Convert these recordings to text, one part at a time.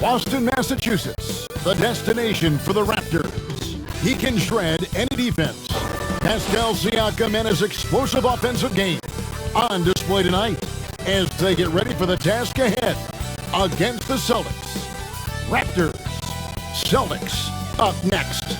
Boston, Massachusetts, the destination for the Raptors. He can shred any defense. Pascal Siakam and his explosive offensive game on display tonight as they get ready for the task ahead against the Celtics. Raptors, Celtics up next.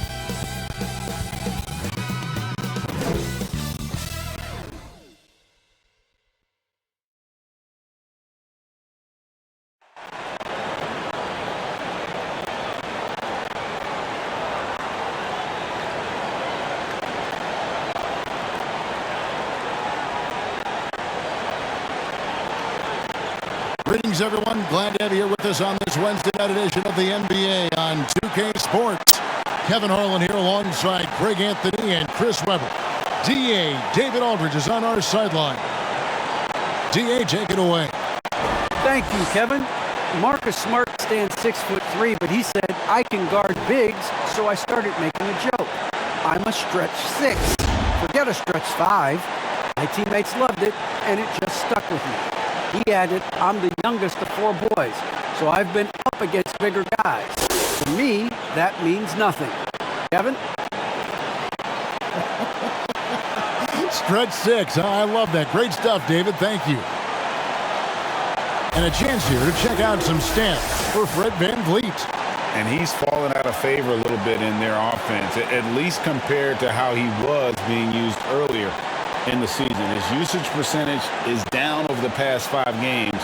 Greetings, everyone. Glad to have you here with us on this Wednesday night edition of the NBA on 2K Sports. Kevin Harlan here alongside Greg Anthony and Chris Webber. D.A. David Aldridge is on our sideline. D.A., take it away. Thank you, Kevin. Marcus Smart stands 6'3", but he said, I can guard bigs, so I started making a joke. I'm a stretch 6. Forget a stretch 5. My teammates loved it, and it just stuck with me. He added, I'm the youngest of 4 boys, so I've been up against bigger guys. To me, that means nothing. Kevin? Stretch 6. I love that. Great stuff, David. Thank you. And a chance here to check out some stats for Fred VanVleet. And he's fallen out of favor a little bit in their offense, at least compared to how he was being used earlier in the season. His usage percentage is down over the past 5 games.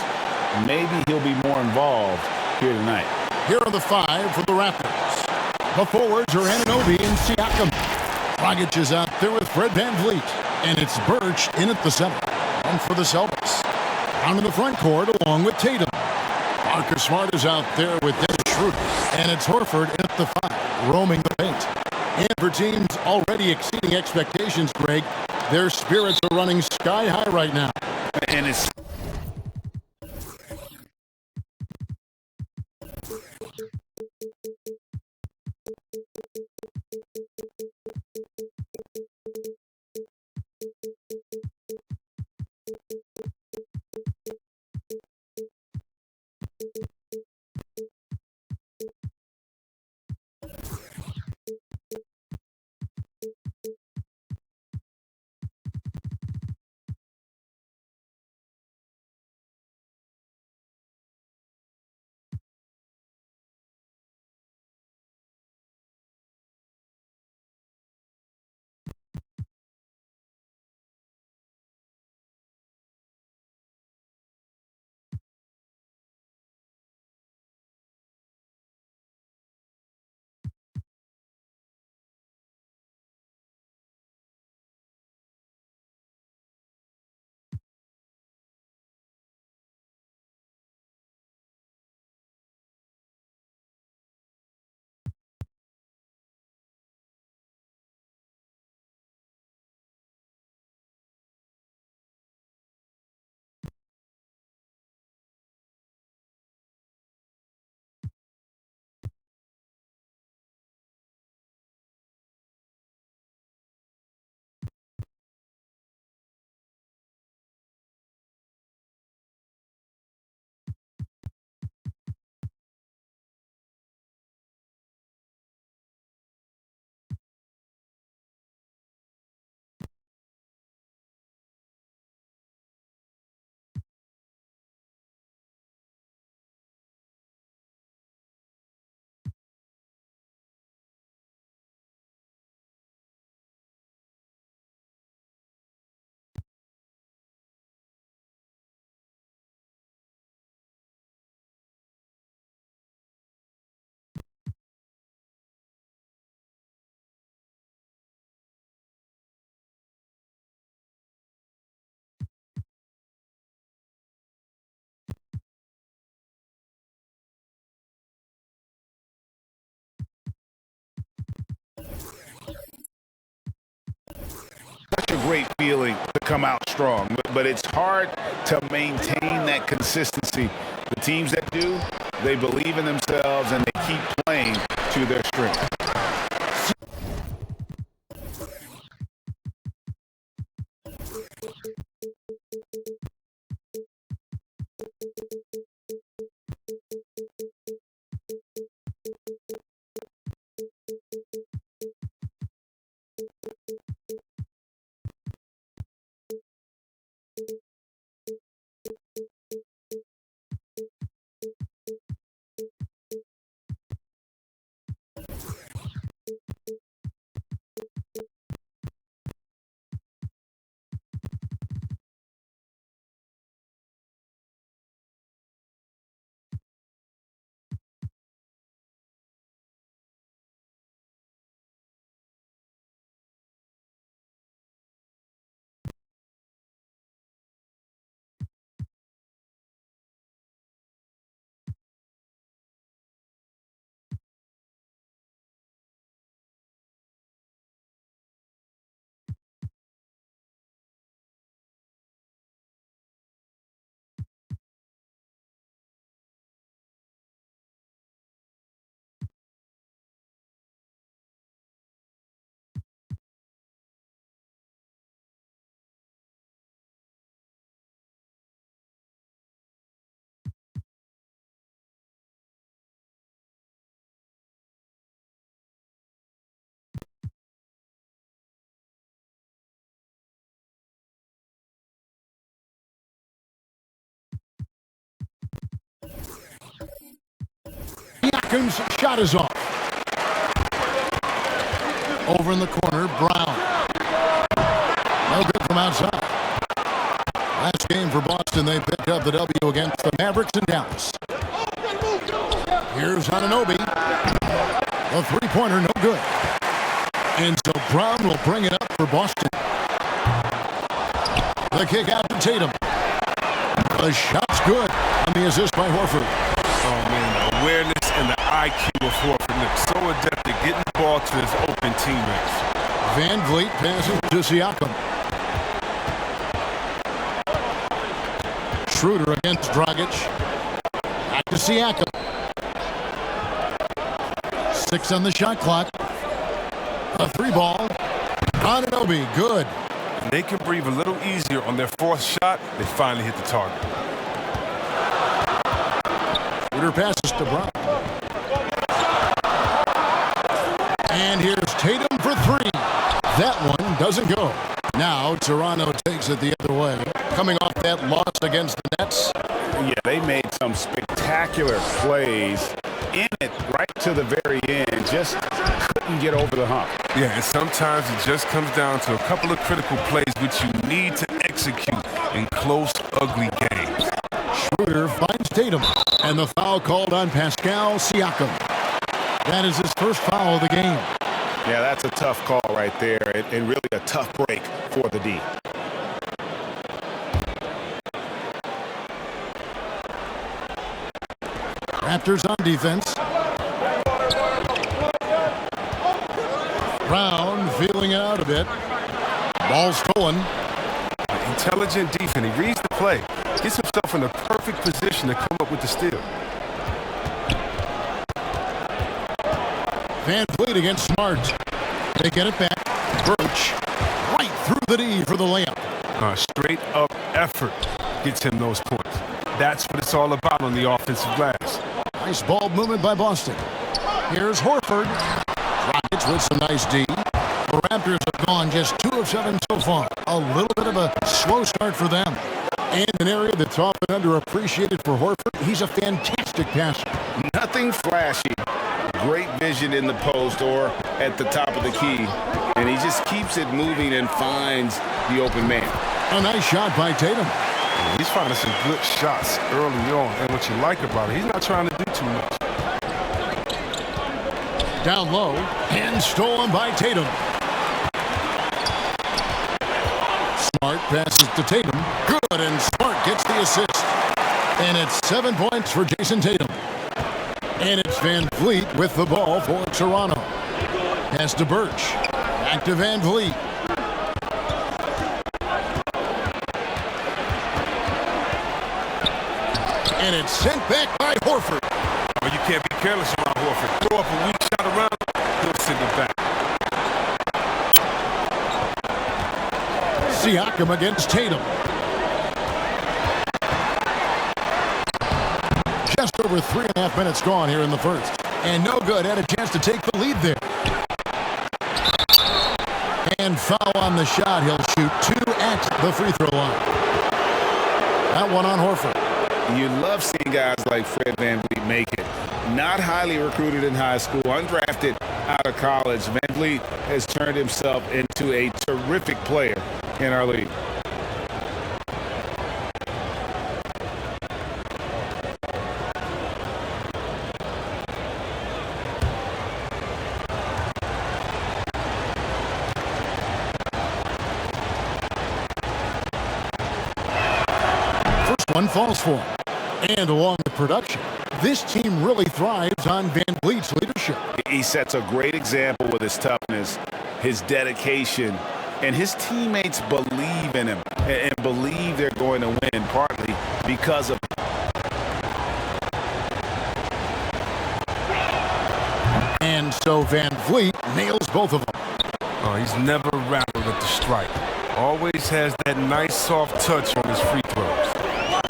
Maybe he'll be more involved here tonight. Here are the 5 for the Raptors. The forwards are Anunoby and Siakam. Dragic is out there with Fred VanVleet. And it's Birch in at the center. And for the Celtics, down in the front court along with Tatum. Marcus Smart is out there with Dennis Schroeder. And it's Horford in at the 5, roaming the paint. And for teams already exceeding expectations, Greg, their spirits are running sky high right now. And it's such a great feeling to come out strong, but it's hard to maintain that consistency. The teams that do, they believe in themselves and they keep playing to their strength. Siakam's shot is off. Over in the corner, Brown. No good from outside. Last game for Boston, they picked up the W against the Mavericks in Dallas. Here's Anunoby. A three-pointer, no good. And so Brown will bring it up for Boston. The kick out to Tatum. The shot's good on the assist by Horford. Oh, man, the awareness and the IQ of Horford looks so adept at getting the ball to his open teammates. Van Vliet passes to Siakam. Schroeder against Dragic. Back to Siakam. 6 on the shot clock. A three ball. Anunoby, good. And they can breathe a little easier on their fourth shot. They finally hit the target. Schroeder passes to Brown. And here's Tatum for three. That one doesn't go. Now Toronto takes it the other way. Coming off that loss against the Nets. Yeah, they made some spectacular plays in it right to the very end. Just couldn't get over the hump. Yeah, and sometimes it just comes down to a couple of critical plays which you need to execute in close, ugly games. Schroeder finds Tatum, and the foul called on Pascal Siakam. That is his first foul of the game. Yeah, that's a tough call right there, and really a tough break for the D. Raptors on defense. Brown feeling it out a bit. Ball stolen. Intelligent defense. He reads the play. Gets himself in a perfect position to come up with the steal. Van Vliet against Smart. They get it back. Birch right through the D for the layup. Straight up effort gets him those points. That's what it's all about on the offensive glass. Nice ball movement by Boston. Here's Horford. Rockets with some nice D. The Raptors have gone just 2 of 7 so far. A little bit of a slow start for them. And an area that's often underappreciated for Horford, he's a fantastic passer. Nothing flashy. Great vision in the post or at the top of the key. And he just keeps it moving and finds the open man. A nice shot by Tatum. He's finding some good shots early on. And what you like about it, he's not trying to do too much. Down low, and stolen by Tatum. Smart passes to Tatum. Good, and Smart gets the assist. And it's 7 points for Jayson Tatum. And it's Van Vliet with the ball for Toronto. Pass to Birch. Back to Van Vliet. And it's sent back by Horford. But you can't be careless around Horford. Throw up a weak shot around, he'll send it back. Siakam against Tatum. Just over 3.5 minutes gone here in the first. And no good. Had a chance to take the lead there. And foul on the shot. He'll shoot 2 at the free throw line. That one on Horford. You love seeing guys like Fred VanVleet make it. Not highly recruited in high school, undrafted out of college. VanVleet has turned himself into a terrific player in our league. First one falls for him. And along with production, this team really thrives on Van Vliet's leadership. He sets a great example with his toughness, his dedication, and his teammates believe in him and believe they're going to win, partly because of him. And so Van Vliet nails both of them. Oh, he's never rattled at the strike. Always has that nice soft touch on his free throws.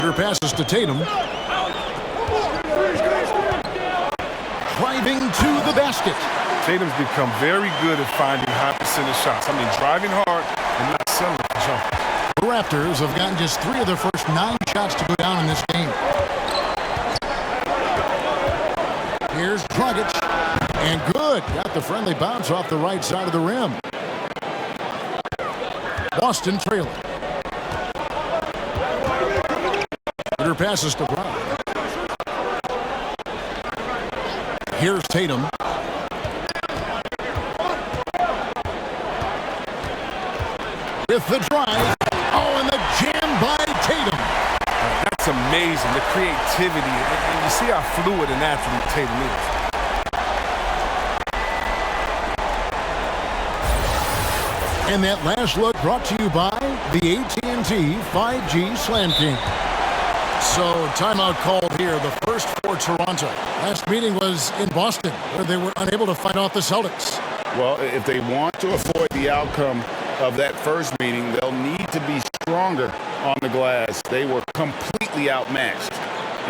Here passes to Tatum. Driving to the basket. Tatum's become very good at finding high percentage shots. I mean, driving hard and not selling for jumpers. The Raptors have gotten just 3 of their first 9 shots to go down in this game. Here's the friendly bounce off the right side of the rim. Boston trailing. Shooter passes to Brown. Here's Tatum. With the drive. Oh, and the jam by Tatum. That's amazing, the creativity. And you see how fluid an athlete Tatum is. And that last look brought to you by the AT&T 5G Slam King. So timeout called here, the first for Toronto. Last meeting was in Boston, where they were unable to fight off the Celtics. Well, if they want to avoid the outcome of that first meeting, they'll need to be stronger on the glass. They were completely outmatched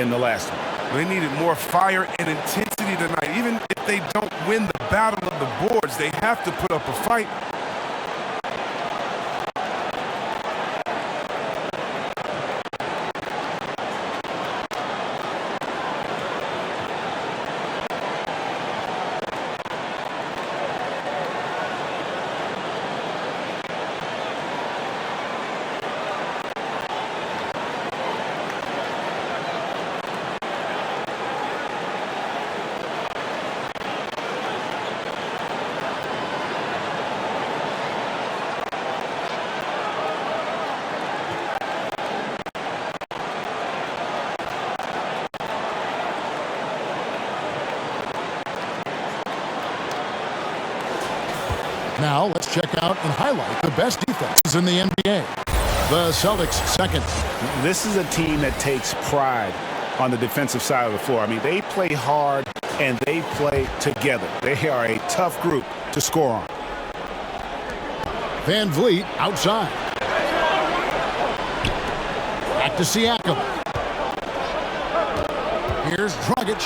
in the last one. They needed more fire and intensity tonight. Even if they don't win the battle of the boards, they have to put up a fight. Now let's check out and highlight the best defenses in the NBA. The Celtics second. This is a team that takes pride on the defensive side of the floor. I mean, they play hard and they play together. They are a tough group to score on. Van Vliet outside. Back to Siakam. Here's Dragic.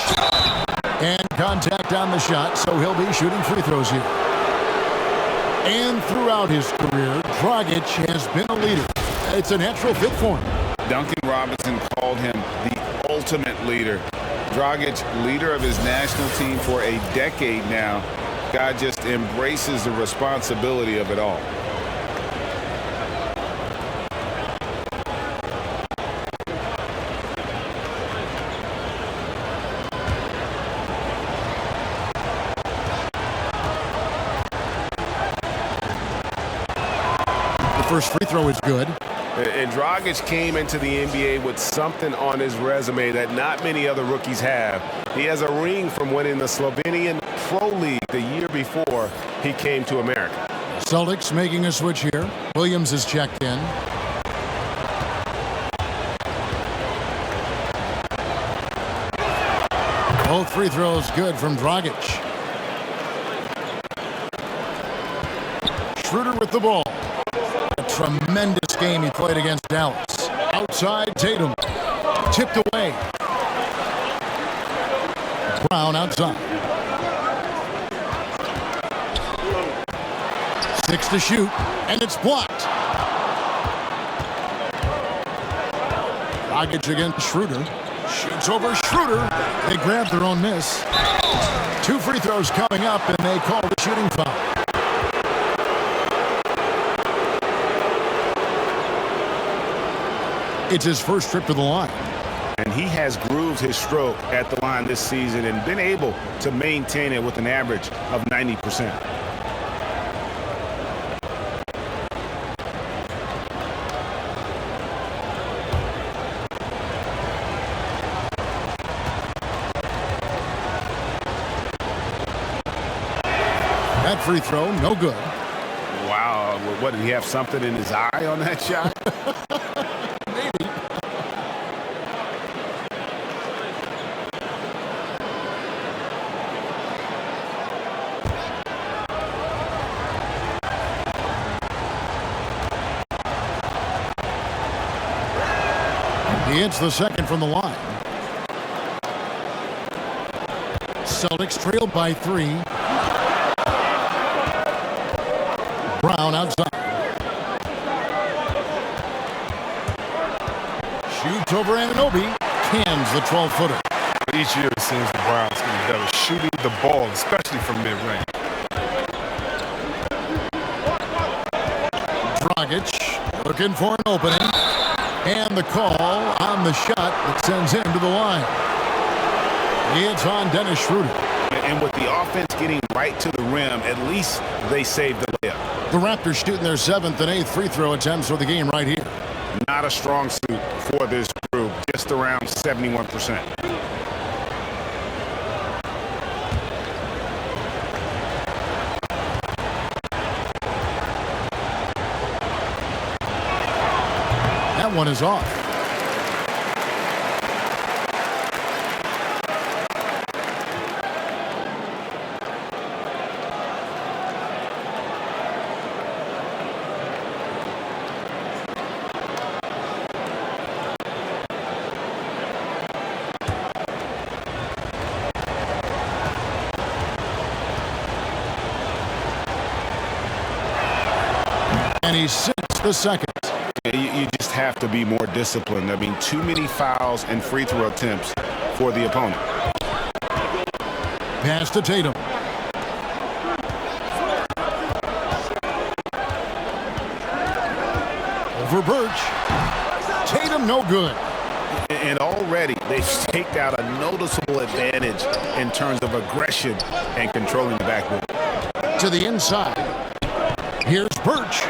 And contact on the shot, so he'll be shooting free throws here. And throughout his career, Dragic has been a leader. It's a natural fit for him. Duncan Robinson called him the ultimate leader. Dragic, leader of his national team for a decade now. Guy just embraces the responsibility of it all. First free throw is good. And Dragic came into the NBA with something on his resume that not many other rookies have. He has a ring from winning the Slovenian Pro League the year before he came to America. Celtics making a switch here. Williams is checked in. Both free throws good from Dragic. Schroeder with the ball. Tremendous game he played against Dallas. Outside Tatum. Tipped away. Brown outside. 6 to shoot, and it's blocked. Dragic against Schroeder. Shoots over Schroeder. They grab their own miss. 2 free throws coming up, and they call the shooting foul. It's his first trip to the line. And he has grooved his stroke at the line this season and been able to maintain it with an average of 90%. That free throw, no good. Wow, what, did he have something in his eye on that shot? He hits the second from the line. Celtics trailed by 3. Brown outside. Shoots over Anunoby. Cans the 12-footer. Each year it seems the Browns get better shooting the ball, especially from mid-range. Dragic looking for an opening. And the call on the shot that sends him to the line. It's on Dennis Schroeder. And with the offense getting right to the rim, at least they saved the layup. The Raptors shooting their 7th and 8th free throw attempts for the game right here. Not a strong suit for this group, just around 71%. That one is off. And he sinks the second. You just have to be more disciplined. I mean, too many fouls and free throw attempts for the opponent. Pass to Tatum. Over Birch. Tatum no good. And already they've staked out a noticeable advantage in terms of aggression and controlling the backboard. To the inside. Here's Birch.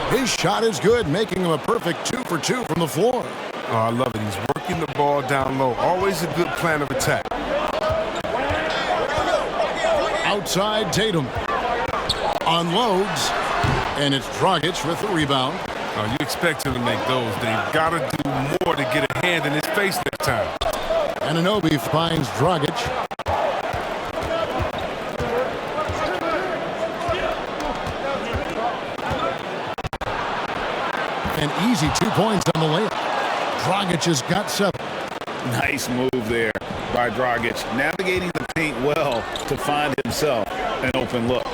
His shot is good, making him a perfect 2 for 2 from the floor. Oh, I love it. He's working the ball down low. Always a good plan of attack. Outside Tatum. Unloads. And it's Dragic with the rebound. Oh, you expect him to make those. They've got to do more to get a hand in his face next time. Anunoby finds Dragic. An easy 2 points on the layup. Dragic has got 7. Nice move there by Dragic, navigating the paint well to find himself an open look.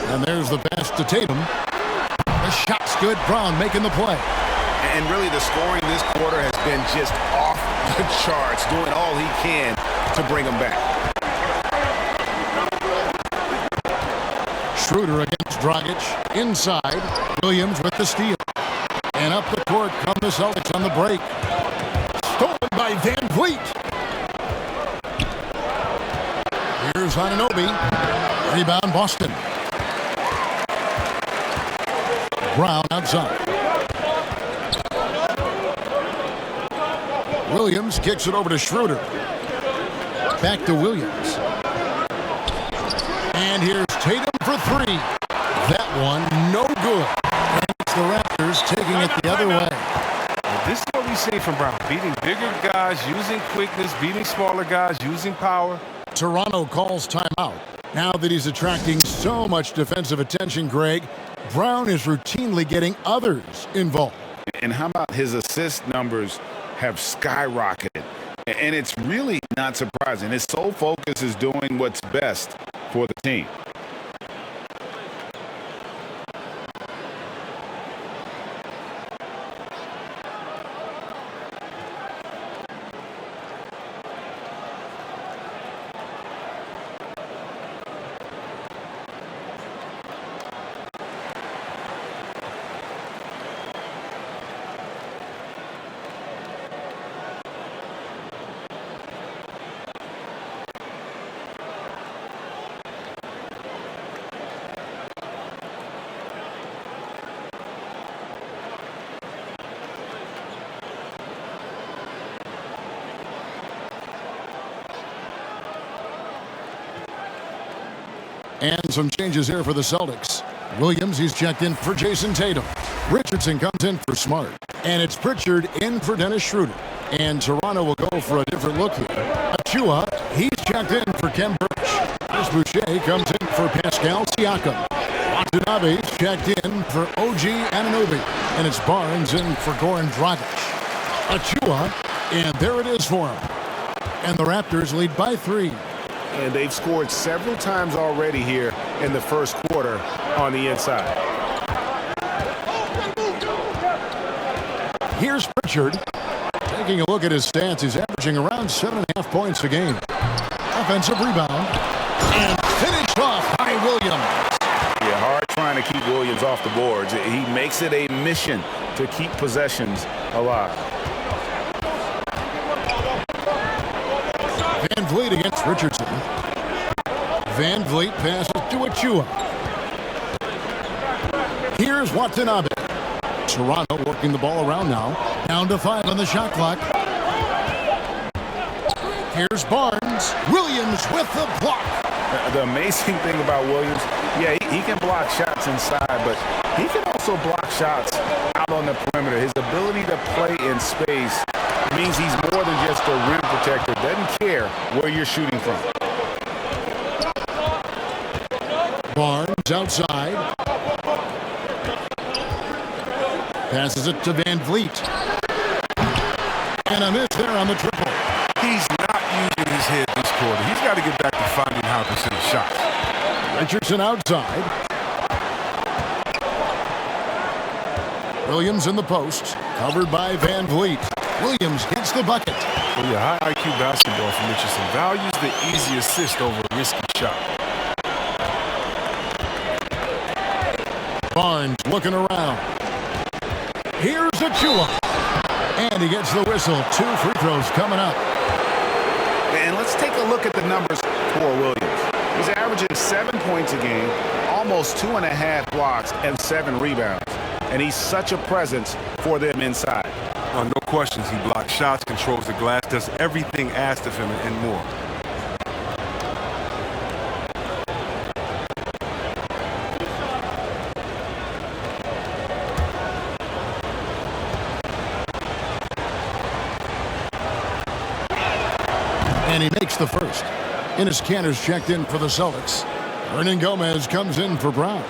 And there's the pass to Tatum. The shot's good. Brown making the play. And really the scoring this quarter has been just off the charts, doing all he can to bring him back. Schroeder against Dragic. Inside. Williams with the steal. And up the court come the Celtics on the break. Stolen by Van Vliet. Here's Anunoby. Rebound Boston. Brown outside. Williams kicks it over to Schroeder. Back to Williams. And here's Tatum for 3. That one no good. And it's the Raptors taking it the other way. Well, this is what we see from Brown. Beating bigger guys, using quickness, beating smaller guys, using power. Toronto calls timeout. Now that he's attracting so much defensive attention, Greg, Brown is routinely getting others involved. And how about his assist numbers have skyrocketed? And it's really not surprising. His sole focus is doing what's best for the team. And some changes here for the Celtics. Williams, he's checked in for Jayson Tatum. Richardson comes in for Smart. And it's Pritchard in for Dennis Schroeder. And Toronto will go for a different look here. Achua, he's checked in for Kem Birch. Chris Boucher comes in for Pascal Siakam. Watanabe's checked in for OG Anunoby. And it's Barnes in for Goran Dragic. Achua, and there it is for him. And the Raptors lead by 3. And they've scored several times already here in the first quarter on the inside. Here's Pritchard. Taking a look at his stats, he's averaging around 7.5 points a game. Offensive rebound. And finished off by Williams. Yeah, hard trying trying to keep Williams off the boards. He makes it a mission to keep possessions alive. Van Vliet against Richardson. Van Vliet passes to Achua. Here's Watanabe. Toronto working the ball around now. Down to 5 on the shot clock. Here's Barnes. Williams with the block. The amazing thing about Williams, yeah, he can block shots inside, but he can also block shots out on the perimeter. His ability to play in space means he's more than just a rim protector. Doesn't care where you're shooting from. Barnes outside. Passes it to Van Vliet. And a miss there on the triple. He's not using his head this quarter. He's got to get back to finding how to shoot shots. Richardson outside. Williams in the post. Covered by Van Vliet. Williams gets the bucket. Well, yeah, high IQ basketball from Richardson. Values the easy assist over a risky shot. Barnes looking around. Here's Achua. And he gets the whistle. 2 free throws coming up. And let's take a look at the numbers for Williams. He's averaging 7 points a game, almost 2.5 blocks, and 7 rebounds. And he's such a presence for them inside. No questions. He blocks shots, controls the glass, does everything asked of him and more. And he makes the first. Enes Kanter's checked in for the Celtics. Hernan Gomez comes in for Brown.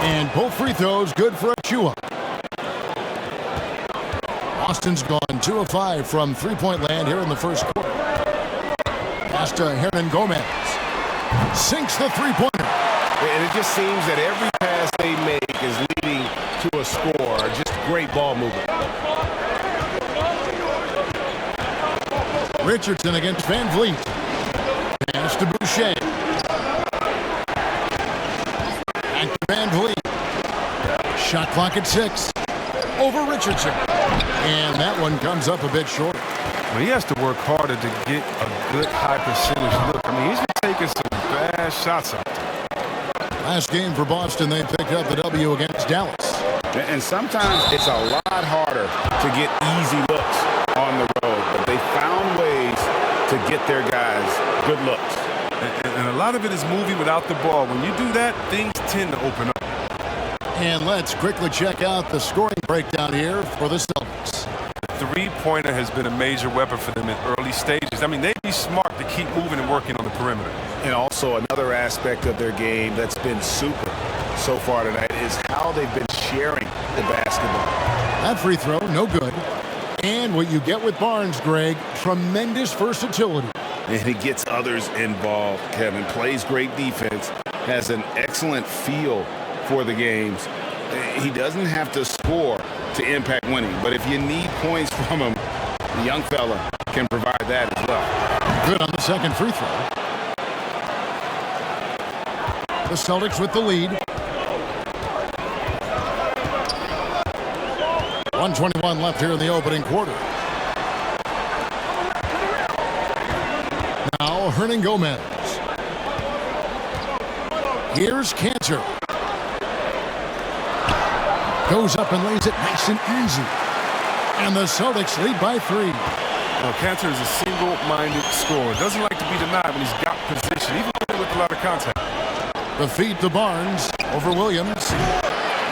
And both free throws good for Achua. Boston's gone 2 of 5 from three-point land here in the first quarter. Pass to Hernan Gomez. Sinks the three-pointer. And it just seems that every pass they make is leading to a score. Just great ball movement. Richardson against Van Vliet. Pass to Boucher. Back to Van Vliet. Shot clock at 6. Over Richardson. And that one comes up a bit short. Well, he has to work harder to get a good high percentage look. I mean, he's been taking some bad shots out there. Last game for Boston, they picked up the W against Dallas. And sometimes it's a lot harder to get easy looks on the road, but they found ways to get their guys good looks. And a lot of it is moving without the ball. When you do that, things tend to open up. And let's quickly check out the scoring breakdown here for the Celtics. The three-pointer has been a major weapon for them in early stages. I mean, they'd be smart to keep moving and working on the perimeter. And also another aspect of their game that's been super so far tonight is how they've been sharing the basketball. That free throw, no good. And what you get with Barnes, Greg, tremendous versatility. And he gets others involved, Kevin. Plays great defense, has an excellent feel for the games. He doesn't have to score to impact winning, but if you need points from him, the young fella can provide that as well. Good on the second free throw. The Celtics with the lead. 1:21 left here in the opening quarter. Now Hernan Gomez. Here's Kanter. Goes up and lays it nice and easy. And the Celtics lead by 3. Well, Kanter is a single-minded scorer. Doesn't like to be denied when he's got position, even with a lot of contact. The feed to Barnes over Williams.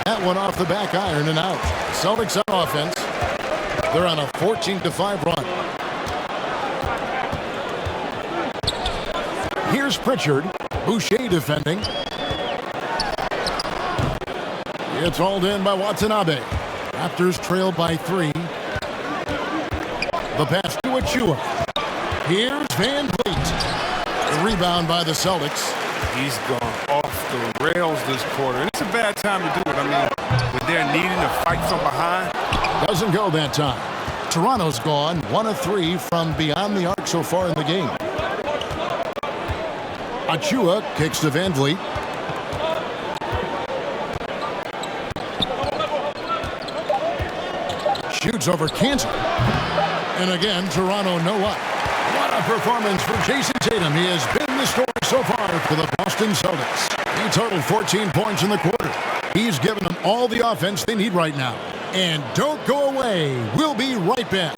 That one off the back iron and out. Celtics on offense. They're on a 14-5 run. Here's Pritchard. Boucher defending. It's hauled in by Watanabe. Raptors trailed by 3. The pass to Achua. Here's Van Vliet. The rebound by the Celtics. He's gone off the rails this quarter. And it's a bad time to do it. I mean, when they're needing to fight from behind. Doesn't go that time. Toronto's gone 1 of 3 from beyond the arc so far in the game. Achua kicks to Van Vliet. Shoots over Kansas. And again, Toronto no up. What a performance for Jayson Tatum. He has been the story so far for the Boston Celtics. He totaled 14 points in the quarter. He's given them all the offense they need right now. And don't go away. We'll be right back.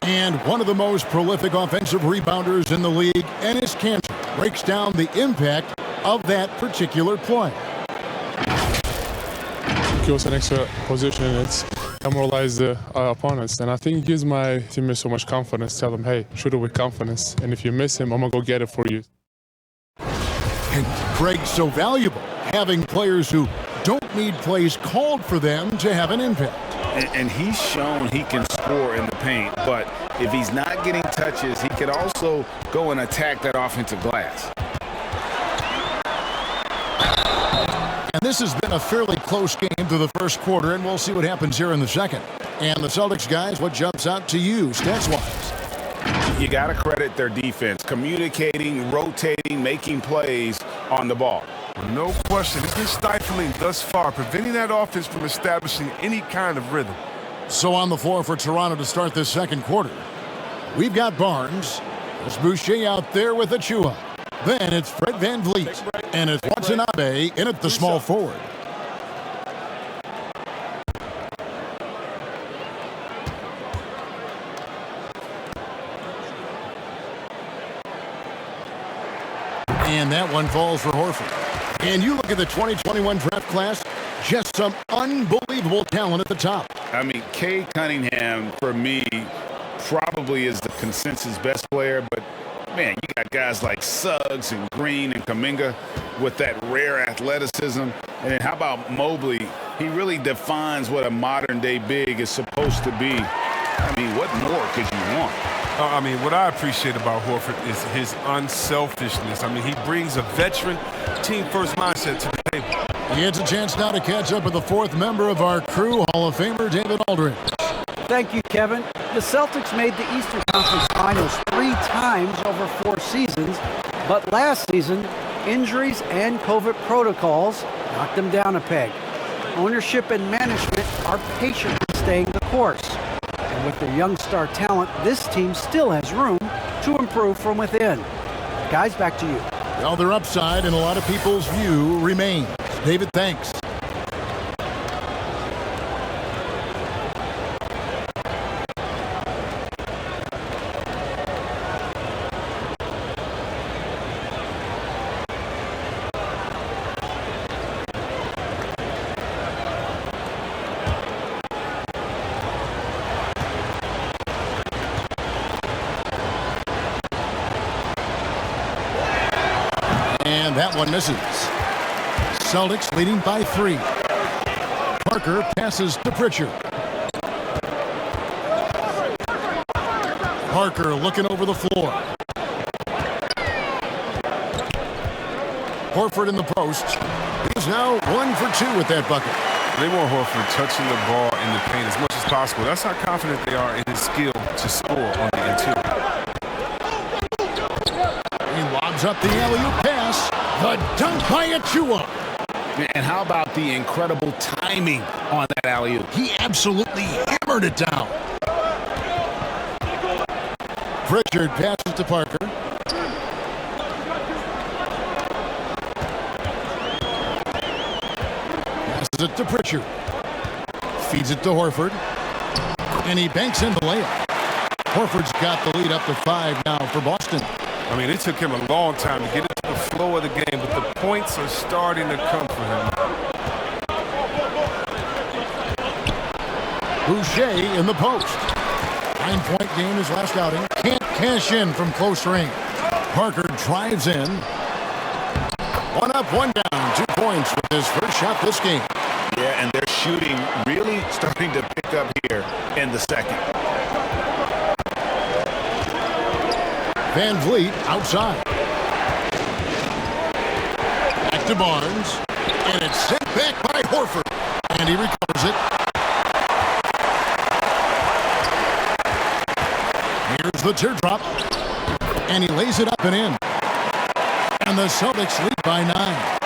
And one of the most prolific offensive rebounders in the league, Enes Kanter, breaks down the impact of that particular play. Give us an extra position and it's demoralize the opponents. And I think it gives my teammates so much confidence. Tell them, hey, shoot it with confidence. And if you miss him, I'm going to go get it for you. And Craig's so valuable, having players who don't need plays called for them to have an impact. And he's shown he can score in the paint, but if he's not getting touches, he could also go and attack that offensive glass. And this has been a fairly close game through the first quarter, and we'll see what happens here in the second. And the Celtics guys, what jumps out to you stats-wise? You got to credit their defense, communicating, rotating, making plays on the ball. No question. It's been stifling thus far, preventing that offense from establishing any kind of rhythm. So on the floor for Toronto to start this second quarter, we've got Barnes. There's Boucher out there with Achua. Then it's Fred Van Vliet. And it's Watanabe in at the small forward. And that one falls for Horford. And you look at the 2021 draft class, just some unbelievable talent at the top. I mean, Cade Cunningham, for me, probably is the consensus best player, but man, you got guys like Suggs and Green and Kuminga with that rare athleticism. And then how about Mobley? He really defines what a modern-day big is supposed to be. I mean, what more could you want? I mean, what I appreciate about Horford is his unselfishness. I mean, he brings a veteran team-first mindset to the table. He gets a chance now to catch up with the fourth member of our crew, Hall of Famer David Aldridge. Thank you, Kevin. The Celtics made the Eastern Conference Finals 3 times over 4 seasons, but last season, injuries and COVID protocols knocked them down a peg. Ownership and management are patiently staying the course. And with their young star talent, this team still has room to improve from within. Guys, back to you. Well, their upside in a lot of people's view remains. David, thanks. And that one misses. Celtics leading by 3. Parker passes to Pritchard. Parker looking over the floor. Horford in the post. He's now 1 for 2 with that bucket. They want Horford touching the ball in the paint as much as possible. That's how confident they are in his skill to score on the interior. He lobs up the alley-oop pass. The dunk by Achua. And how about the incredible timing on that alley-oop? He absolutely hammered it down. Pritchard passes to Parker. Passes it to Pritchard. Feeds it to Horford. And he banks in the layup. Horford's got the lead up to 5 now for Boston. I mean, it took him a long time to get into the flow of the game, but the points are starting to come for him. Boucher in the post. 9-point game his last outing. Can't cash in from close range. Parker drives in. 1 up, 1 down. 2 points with his first shot this game. Yeah, and their shooting really starting to pick up here in the second. Van Vliet outside. Back to Barnes. And it's sent back by Horford. And he recovers it. Here's the teardrop. And he lays it up and in. And the Celtics lead by 9.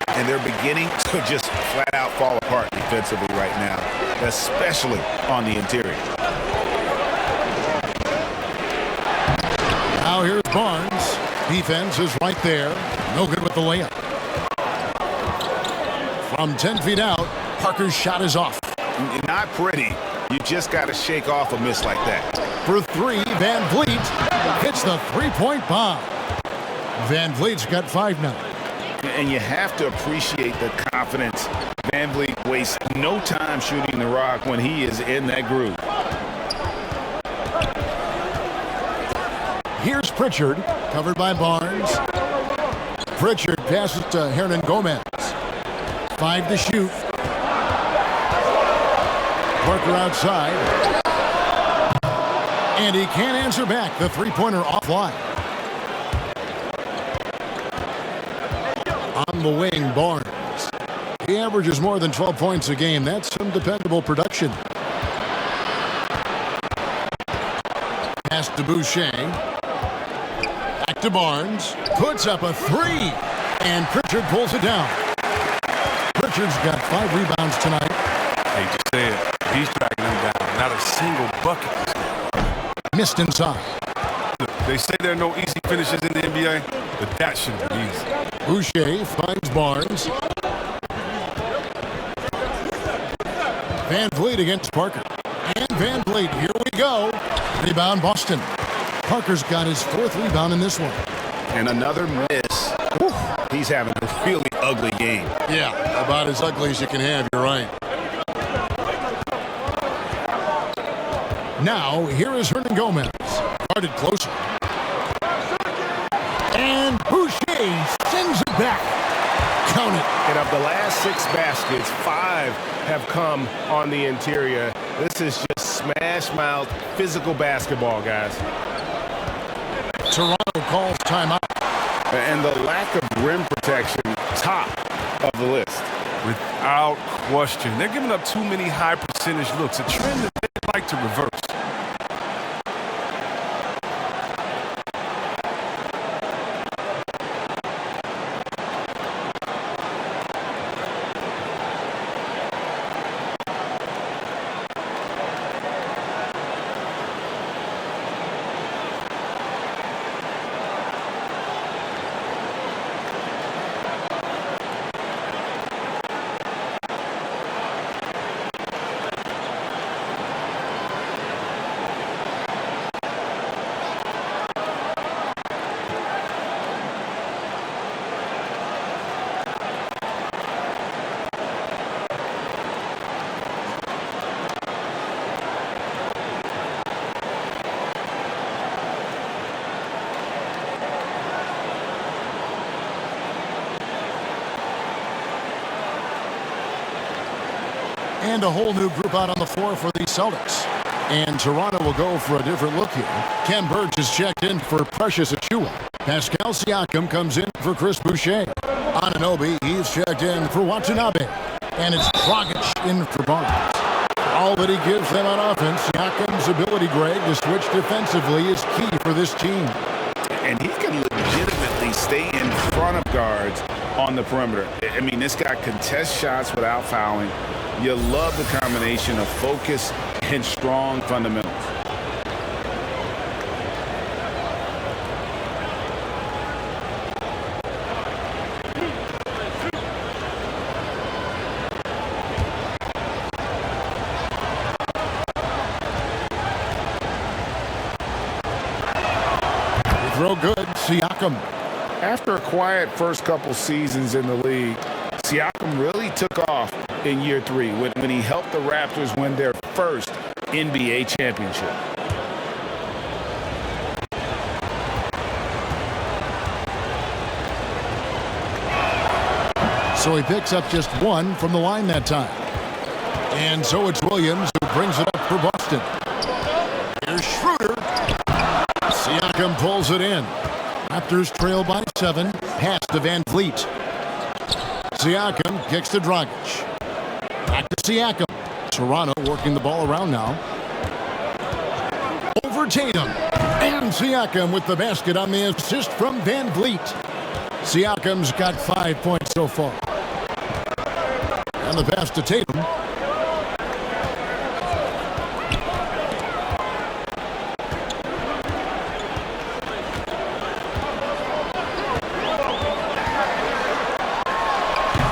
And they're beginning to just flat out fall apart defensively right now, especially on the interior. Now here's Barnes. Defense is right there. No good with the layup. From 10 feet out, Parker's shot is off. Not pretty. You just got to shake off a miss like that. For 3, Van Vliet hits the 3-point bomb. Van Vliet's got 5 now. And you have to appreciate the confidence. Van Vliet wastes no time shooting the rock when he is in that groove. Here's Pritchard, covered by Barnes. Pritchard passes to Hernan Gomez. 5 to shoot. Parker outside. And he can't answer back. The 3-pointer offline. On the wing, Barnes. He averages more than 12 points a game. That's some dependable production. Pass to Boucher. Back to Barnes. Puts up a 3. And Pritchard pulls it down. Pritchard's got 5 rebounds tonight. Hey, just say it. He's dragging him down. Not a single bucket. Missed inside. Look, they say there are no easy finishes in the NBA, but that should be easy. Boucher finds Barnes. Van Vliet against Parker. And Van Vliet, here we go. Rebound Boston. Parker's got his 4th rebound in this one. And another miss. Whew. He's having a really ugly game. Yeah, about as ugly as you can have, you're right. Now, here is Hernan Gomez. Guarded closer. And Boucher sends it back. Count it. And of the last 6 baskets, 5 have come on the interior. This is just smash-mouth physical basketball, guys. Toronto calls timeout. And the lack of rim protection, top of the list. Without question. They're giving up too many high percentage looks, a trend that they'd like to reverse. And a whole new group out on the floor for the Celtics. And Toronto will go for a different look here. Ken Burge is checked in for Precious Achiuwa. Pascal Siakam comes in for Chris Boucher. Anunoby, he's checked in for Watanabe. And it's Dragic in for Barnes. All that he gives them on offense, Siakam's ability, Greg, to switch defensively is key for this team. And he can legitimately stay in front of guards on the perimeter. I mean, this guy contests shots without fouling. You love the combination of focus and strong fundamentals. no good. Siakam. After a quiet first couple seasons in the league, Siakam really took off in year 3 when he helped the Raptors win their first NBA championship. So he picks up just 1 from the line that time. And so it's Williams who brings it up for Boston. Here's Schroeder. Siakam pulls it in. Raptors trail by 7. Pass to Van Vliet. Siakam kicks to Dragic. Back to Siakam. Toronto working the ball around now. Over Tatum. And Siakam with the basket on the assist from Van Vliet. Siakam's got 5 points so far. And the pass to Tatum.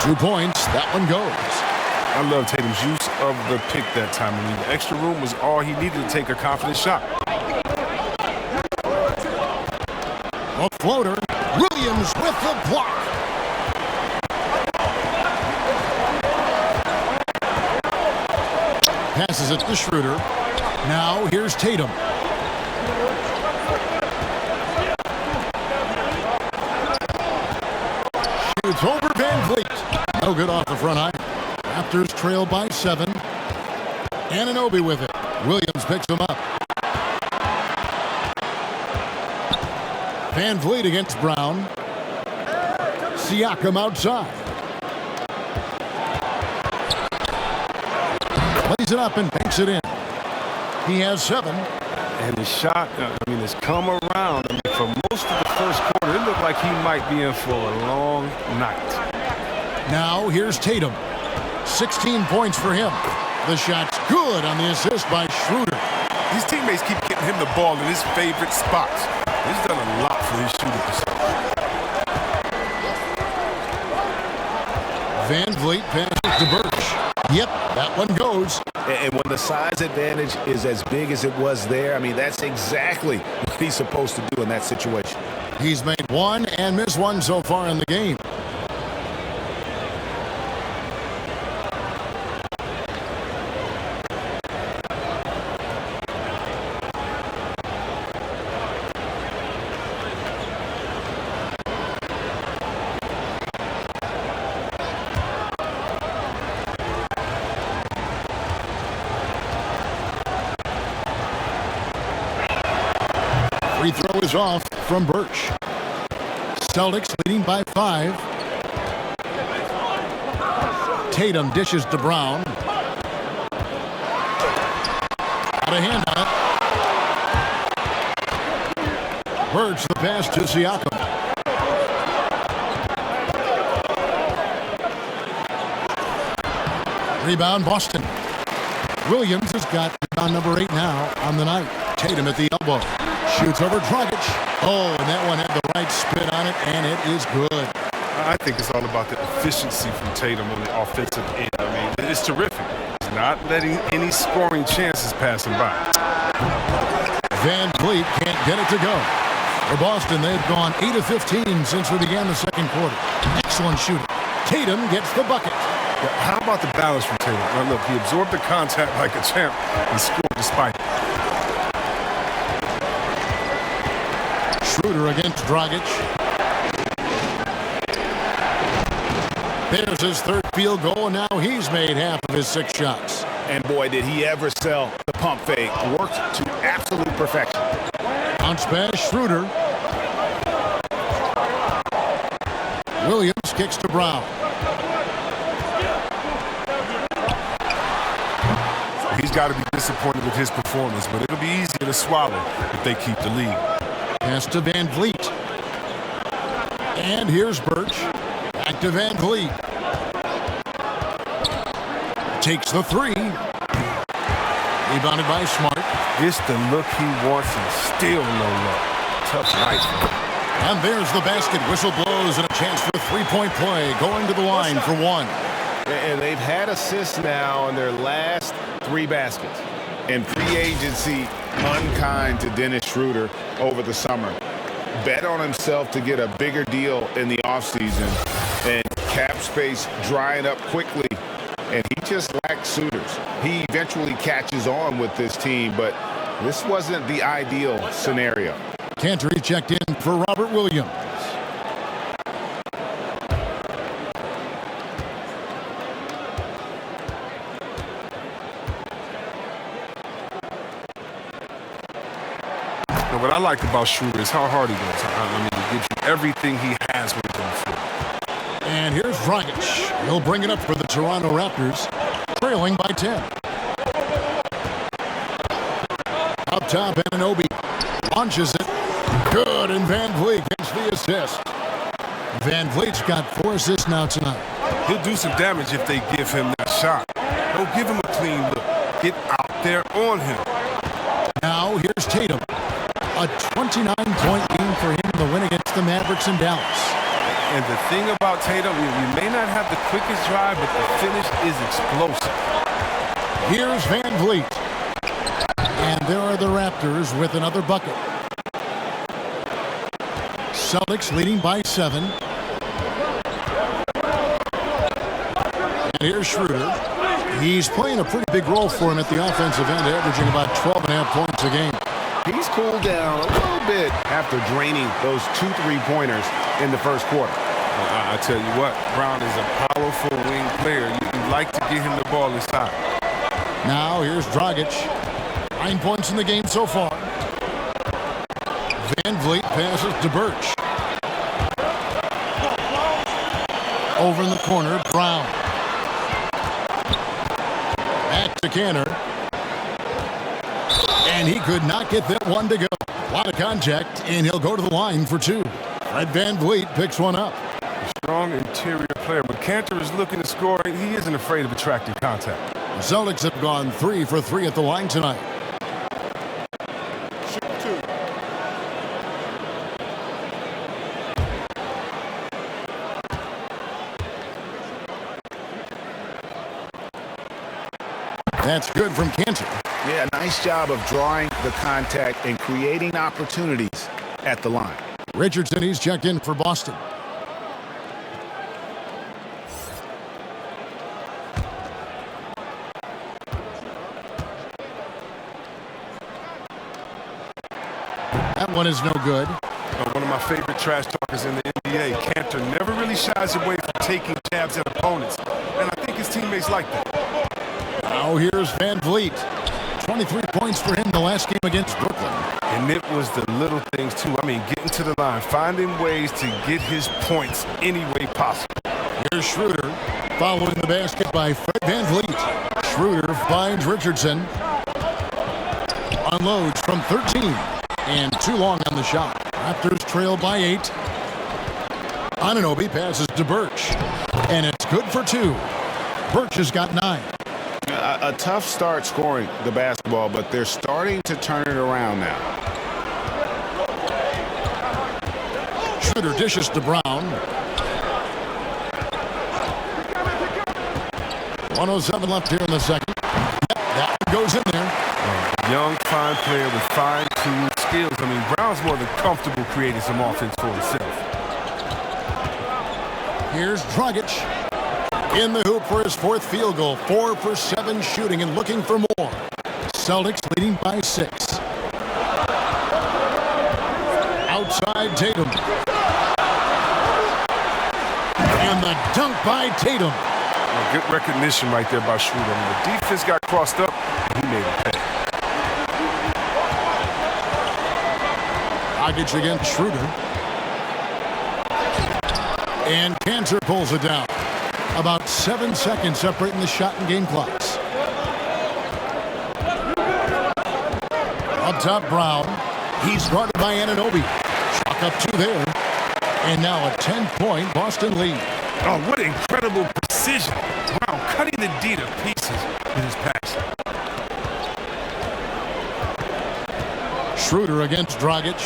Two points. That one goes. I love Tatum's use of the pick that time. I mean, the extra room was all he needed to take a confident shot. A floater. Williams with the block. Passes it to Schroeder. Now here's Tatum. Shoots over Van Vliet. No good off the front eye. Raptors trail by 7. Anunoby with it. Williams picks him up. Van Vliet against Brown. Siakam outside. Plays it up and banks it in. He has 7. And his shot, has come around. For most of the first quarter, it looked like he might be in for a long night. Now here's Tatum. 16 points for him. The shot's good on the assist by Schroeder. His teammates keep getting him the ball in his favorite spots. He's done a lot for his shooting percentage. Van Vliet passes to Birch. Yep, that one goes. And when the size advantage is as big as it was there, that's exactly what he's supposed to do in that situation. He's made 1 and missed 1 so far in the game. Free throw is off from Birch. Celtics leading by 5. Tatum dishes to Brown. Got a hand on it. Birch the pass to Siakam. Rebound Boston. Williams has got rebound number 8 now on the night. Tatum at the elbow. Shoots over Dragic. Oh, and that one had the right spin on it, and it is good. I think it's all about the efficiency from Tatum on the offensive end. It's terrific. He's not letting any scoring chances pass him by. Van Vliet can't get it to go. For Boston, they've gone 8 of 15 since we began the second quarter. Excellent shooting. Tatum gets the bucket. How about the balance from Tatum? Now, look, he absorbed the contact like a champ and scored despite it. Schroeder against Dragic. There's his third field goal, and now he's made half of his 6 shots. And boy, did he ever sell the pump fake. Worked to absolute perfection. Bounce pass, Schroeder. Williams kicks to Brown. He's got to be disappointed with his performance, but it'll be easier to swallow if they keep the lead. Pass to Van Vliet. And here's Birch. Back to Van Vliet. Takes the 3. Rebounded by Smart. It's the look he wants and still no luck. Tough night. And there's the basket. Whistle blows and a chance for a 3-point play. Going to the line for 1. And they've had assists now on their last 3 baskets. And free agency unkind to Dennis Schroeder over the summer. bet on himself to get a bigger deal in the offseason, and cap space drying up quickly, and he just lacks suitors. He eventually catches on with this team, but this wasn't the ideal scenario. Cantor checked in for Robert Williams. What I like about Schroeder is how hard he goes. I mean, he gives you everything he has when he's on the floor. And here's Dragic. He'll bring it up for the Toronto Raptors, trailing by 10. Up top, Anunoby launches it. Good, and Van Vliet gets the assist. Van Vliet's got 4 assists now tonight. He'll do some damage if they give him that shot. Don't give him a clean look. Get out there on him. Now here's Tatum. A 29-point game for him in the win against the Mavericks in Dallas. And the thing about Tatum, you may not have the quickest drive, but the finish is explosive. Here's Van Vliet. And there are the Raptors with another bucket. Celtics leading by 7. And here's Schroeder. He's playing a pretty big role for him at the offensive end, averaging about 12.5 points a game. He's cooled down a little bit after draining those 2 3-pointers in the first quarter. I tell you what, Brown is a powerful wing player. You like to get him the ball inside. Now here's Dragic. 9 points in the game so far. Van Vliet passes to Birch. Over in the corner, Brown. Back to Cantor. And he could not get that one to go. A lot of contact, and he'll go to the line for 2. Fred Van Vliet picks one up. A strong interior player. When Cantor is looking to score, he isn't afraid of attracting contact. The Celtics have gone 3 for 3 at the line tonight. Shoot 2. That's good from Cantor. Yeah, nice job of drawing the contact and creating opportunities at the line. Richardson, he's checked in for Boston. That one is no good. One of my favorite trash talkers in the NBA, Cantor, never really shies away from taking jabs at opponents. And I think his teammates like that. Now here's Van Vliet. 23 points for him the last game against Brooklyn. And it was the little things, too. I mean, getting to the line, finding ways to get his points any way possible. Here's Schroeder, following the basket by Fred Van Vliet. Schroeder finds Richardson. Unloads from 13. And too long on the shot. Raptors trail by 8. Anunoby passes to Birch. And it's good for 2. Birch has got 9. A tough start scoring the basketball, but they're starting to turn it around now. Schroeder dishes to Brown. 1:07 left here in the second. Yep, that goes in there. Young, fine player with fine-tuned skills. I mean, Brown's more than comfortable creating some offense for himself. Here's Dragic. In the hoop for his 4th field goal. 4 for 7 shooting and looking for more. Celtics leading by 6. Outside Tatum. And the dunk by Tatum. Good recognition right there by Schroeder. The defense got crossed up, and he made it pay. Dragic against Schroeder. And Cantor pulls it down. About 7 seconds separating the shot and game clocks. Up top, Brown. He's guarded by Anunoby. Chalk up 2 there. And now a 10-point Boston lead. Oh, what incredible precision. Brown cutting the D to pieces with his pass. Schroeder against Dragic.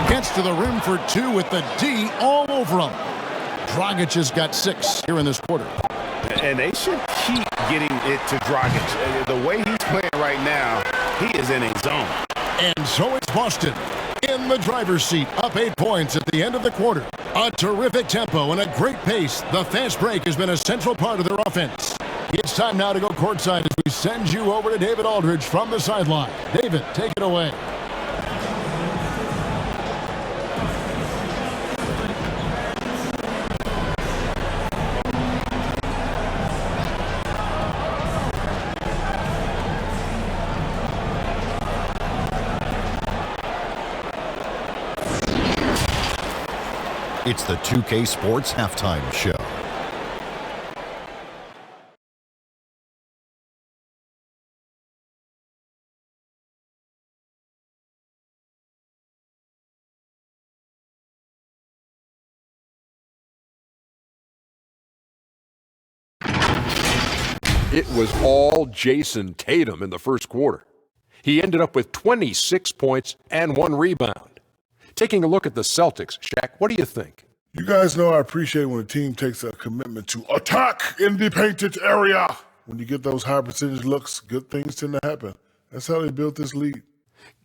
Gets to the rim for 2 with the D all over him. Dragic has got 6 here in this quarter. And they should keep getting it to Dragic. The way he's playing right now, he is in a zone. And so it's Boston in the driver's seat, up 8 points at the end of the quarter. A terrific tempo and a great pace. The fast break has been a central part of their offense. It's time now to go courtside as we send you over to David Aldridge from the sideline. David, take it away. It's the 2K Sports Halftime Show. It was all Jayson Tatum in the first quarter. He ended up with 26 points and 1 rebound. Taking a look at the Celtics, Shaq, what do you think? You guys know I appreciate when a team takes a commitment to attack in the painted area. When you get those high percentage looks, good things tend to happen. That's how they built this lead.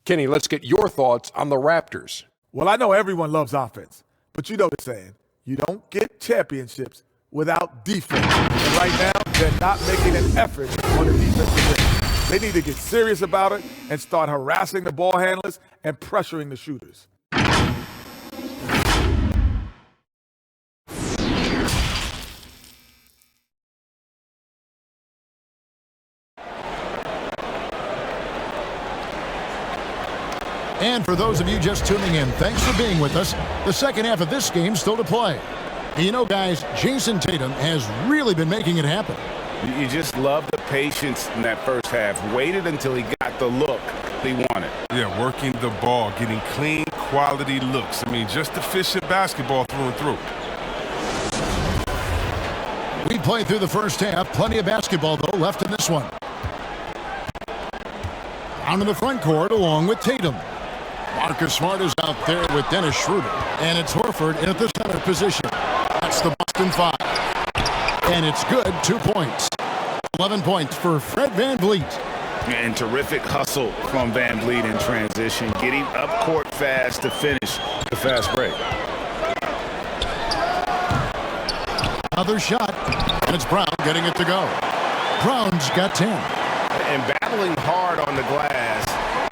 Kenny, let's get your thoughts on the Raptors. Well, I know everyone loves offense, but you know the saying, you don't get championships without defense. And right now, they're not making an effort on the defensive end. They need to get serious about it and start harassing the ball handlers and pressuring the shooters. And for those of you just tuning in, thanks for being with us. The second half of this game still to play. And you know, guys, Jayson Tatum has really been making it happen. You just love the patience in that first half. Waited until he got the look he wanted. Yeah, working the ball, getting clean, quality looks. I mean, just efficient basketball through and through. We played through the first half. Plenty of basketball, though, left in this one. Down in the front court along with Tatum. Marcus Smart is out there with Dennis Schroeder. And it's Horford in at the center position. That's the Boston 5. And it's good, 2 points. 11 points for Fred VanVleet. And terrific hustle from VanVleet in transition, getting up court fast to finish the fast break. Another shot, and it's Brown getting it to go. Brown's got 10. And battling hard on the glass,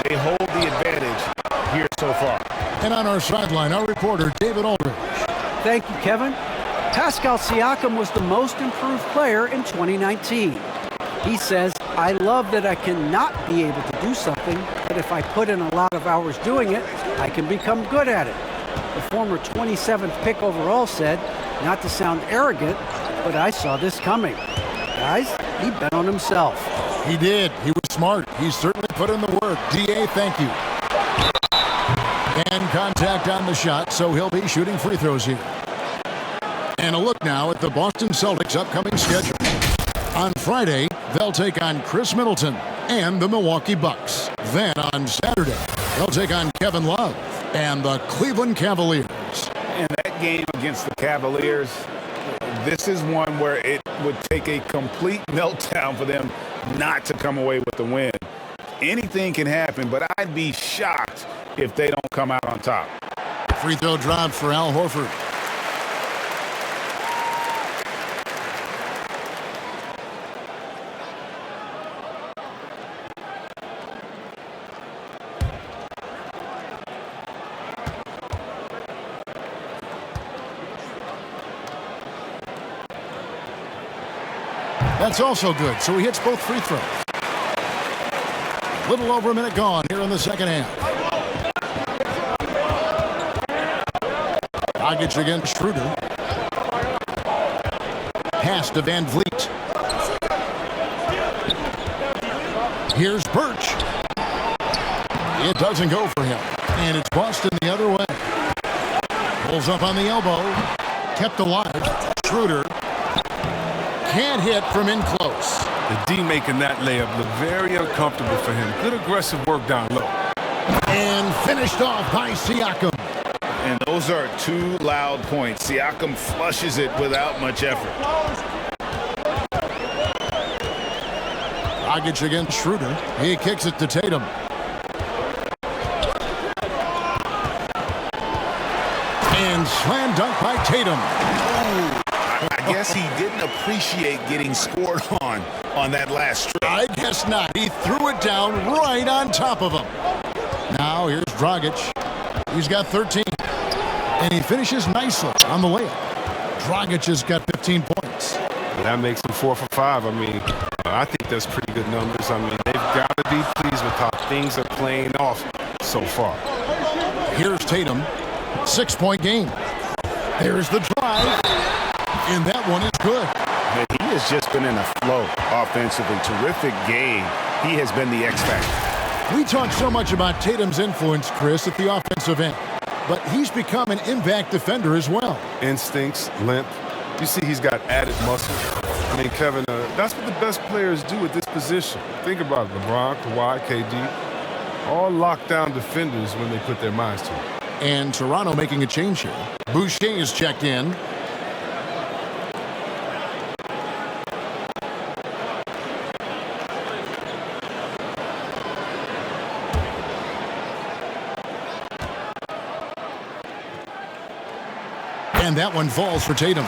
they hold the advantage here so far. And on our sideline, our reporter, David Aldridge. Thank you, Kevin. Pascal Siakam was the most improved player in 2019. He says, I love that I cannot be able to do something, but if I put in a lot of hours doing it, I can become good at it. The former 27th pick overall said, not to sound arrogant, but I saw this coming. Guys, he bet on himself. He did. He was smart. He certainly put in the work. D.A., thank you. And contact on the shot, so he'll be shooting free throws here. And a look now at the Boston Celtics' upcoming schedule. On Friday, they'll take on Chris Middleton and the Milwaukee Bucks. Then on Saturday, they'll take on Kevin Love and the Cleveland Cavaliers. And that game against the Cavaliers, this is one where it would take a complete meltdown for them not to come away with the win. Anything can happen, but I'd be shocked if they don't come out on top. Free throw drop for Al Horford. That's also good, so he hits both free throws. A little over a minute gone here in the second half. Dragic against Schroeder. Pass to VanVleet. Here's Birch. It doesn't go for him, and it's Boston the other way. Pulls up on the elbow. Kept alive. Schroeder. Can't hit from in close. The D making that layup look very uncomfortable for him. Good aggressive work down low. And finished off by Siakam. And those are two loud points. Siakam flushes it without much effort. Dragic against Schroeder. He kicks it to Tatum. And slam dunk by Tatum. I guess he didn't appreciate getting scored on that last trip. I guess not. He threw it down right on top of him. Now here's Dragic. He's got 13. And he finishes nicely on the layup. Dragic has got 15 points. That makes him 4 for 5. I mean, I think that's pretty good numbers. I mean, they've got to be pleased with how things are playing off so far. Here's Tatum. 6-point game. There's the drive. And that one is good. He has just been in a flow offensively. Terrific game. He has been the X factor. We talk so much about Tatum's influence, Chris, at the offensive end. But he's become an impact defender as well. Instincts, length. You see he's got added muscle. I mean, Kevin, that's what the best players do at this position. Think about it. LeBron, Kawhi, KD, all lockdown defenders when they put their minds to it. And Toronto making a change here. Boucher is checked in. And that one falls for Tatum.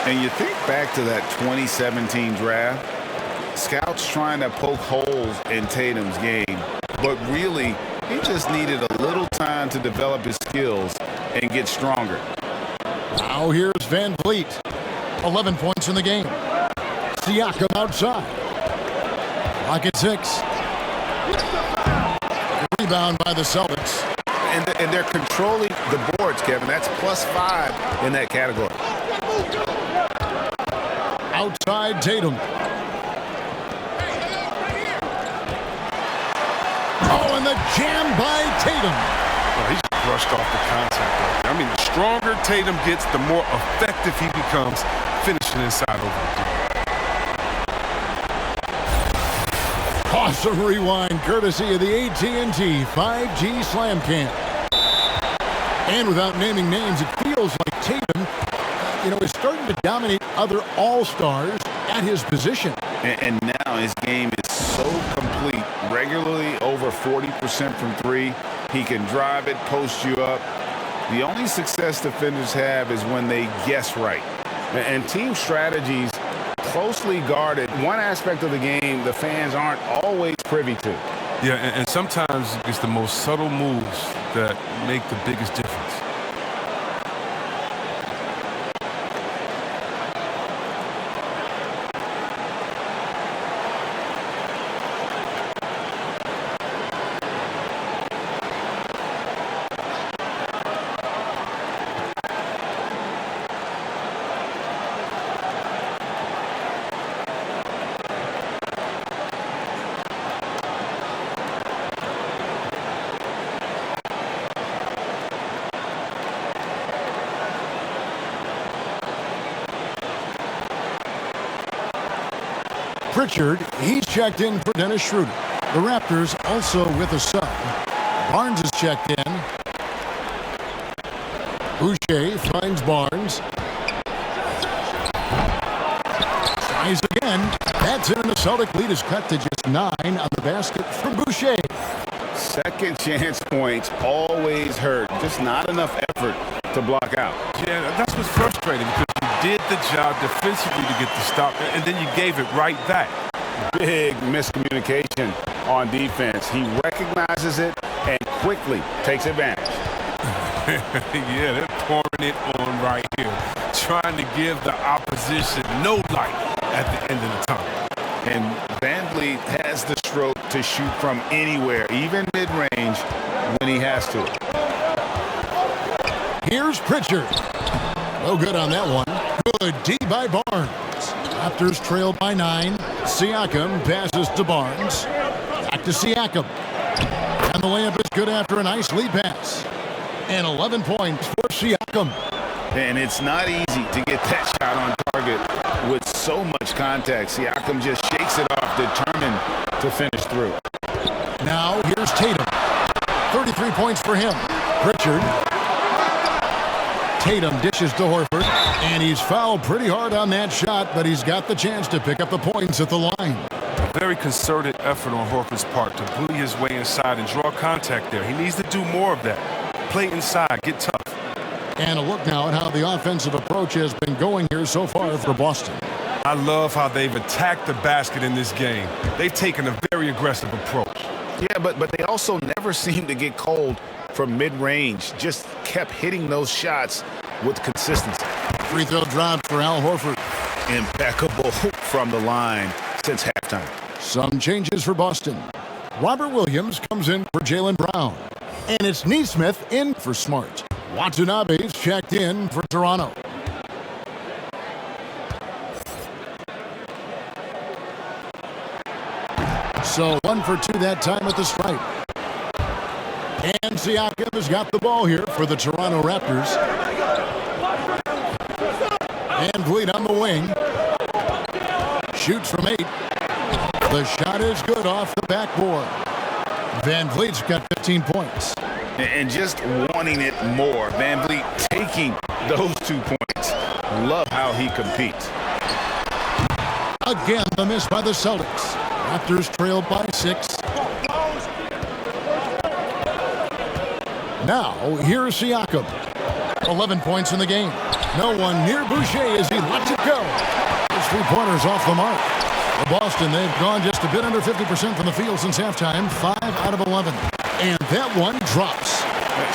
And you think back to that 2017 draft, scouts trying to poke holes in Tatum's game, but really, he just needed a little time to develop his skills and get stronger. Now here's Van Vliet. 11 points in the game. Siakam outside. Clock at 6. Rebound by the Celtics. And they're controlling the boards, Kevin. That's +5 in that category. Outside Tatum. Oh, and the jam by Tatum. Oh, he's brushed off the contact. I mean, the stronger Tatum gets, the more effective he becomes finishing inside over the deep. Awesome rewind, courtesy of the AT&T 5G Slam Cam. And without naming names, it feels like Tatum, is starting to dominate other all-stars at his position. And now his game is so complete. Regularly over 40% from 3. He can drive it, post you up. The only success defenders have is when they guess right. And team strategies closely guarded. One aspect of the game the fans aren't always privy to. Yeah, and sometimes it's the most subtle moves that make the biggest difference. Pritchard, he's checked in for Dennis Schroeder. The Raptors also with a sub. Barnes is checked in. Boucher finds Barnes. Tries again. That's in, and the Celtic lead is cut to just 9 on the basket from Boucher. Second chance points always hurt. Just not enough effort to block out. Yeah, that's what's frustrating because you did the job defensively to get the stop, and then you gave it right back. Big miscommunication on defense. He recognizes it and quickly takes advantage. Yeah, they're pouring it on right here, trying to give the opposition no light at the end of the tunnel. And Van Vliet has the stroke to shoot from anywhere, even mid-range, when he has to. Here's Pritchard. No good on that one. Good D by Barnes. Raptors trail by 9. Siakam passes to Barnes. Back to Siakam. And the layup is good after a nice lead pass. And 11 points for Siakam. And it's not easy to get that shot on target with so much contact. Siakam just shakes it off, determined to finish through. Now here's Tatum. 33 points for him. Pritchard. Tatum dishes to Horford, and he's fouled pretty hard on that shot, but he's got the chance to pick up the points at the line. very concerted effort on Horford's part to bully his way inside and draw contact there. He needs to do more of that. Play inside, get tough. And a look now at how the offensive approach has been going here so far for Boston. I love how they've attacked the basket in this game. They've taken a very aggressive approach. Yeah, but they also never seem to get cold from mid-range. Just kept hitting those shots with consistency. Free throw drop for Al Horford. Impeccable from the line since halftime. Some changes for Boston. Robert Williams comes in for Jaylen Brown. And it's Neesmith in for Smart. Watanabe's checked in for Toronto. So 1 for 2 that time at the stripe. And Siakam has got the ball here for the Toronto Raptors. And Vliet on the wing. Shoots from 8. The shot is good off the backboard. Van Vliet's got 15 points. And just wanting it more. Van Vliet taking those 2 points. Love how he competes. Again, the miss by the Celtics. Raptors trail by 6. Now, here's Siakam. 11 points in the game. No one near Boucher as he lets it go. His 3-pointers off the mark. For Boston, they've gone just a bit under 50% from the field since halftime. 5 out of 11. And that one drops.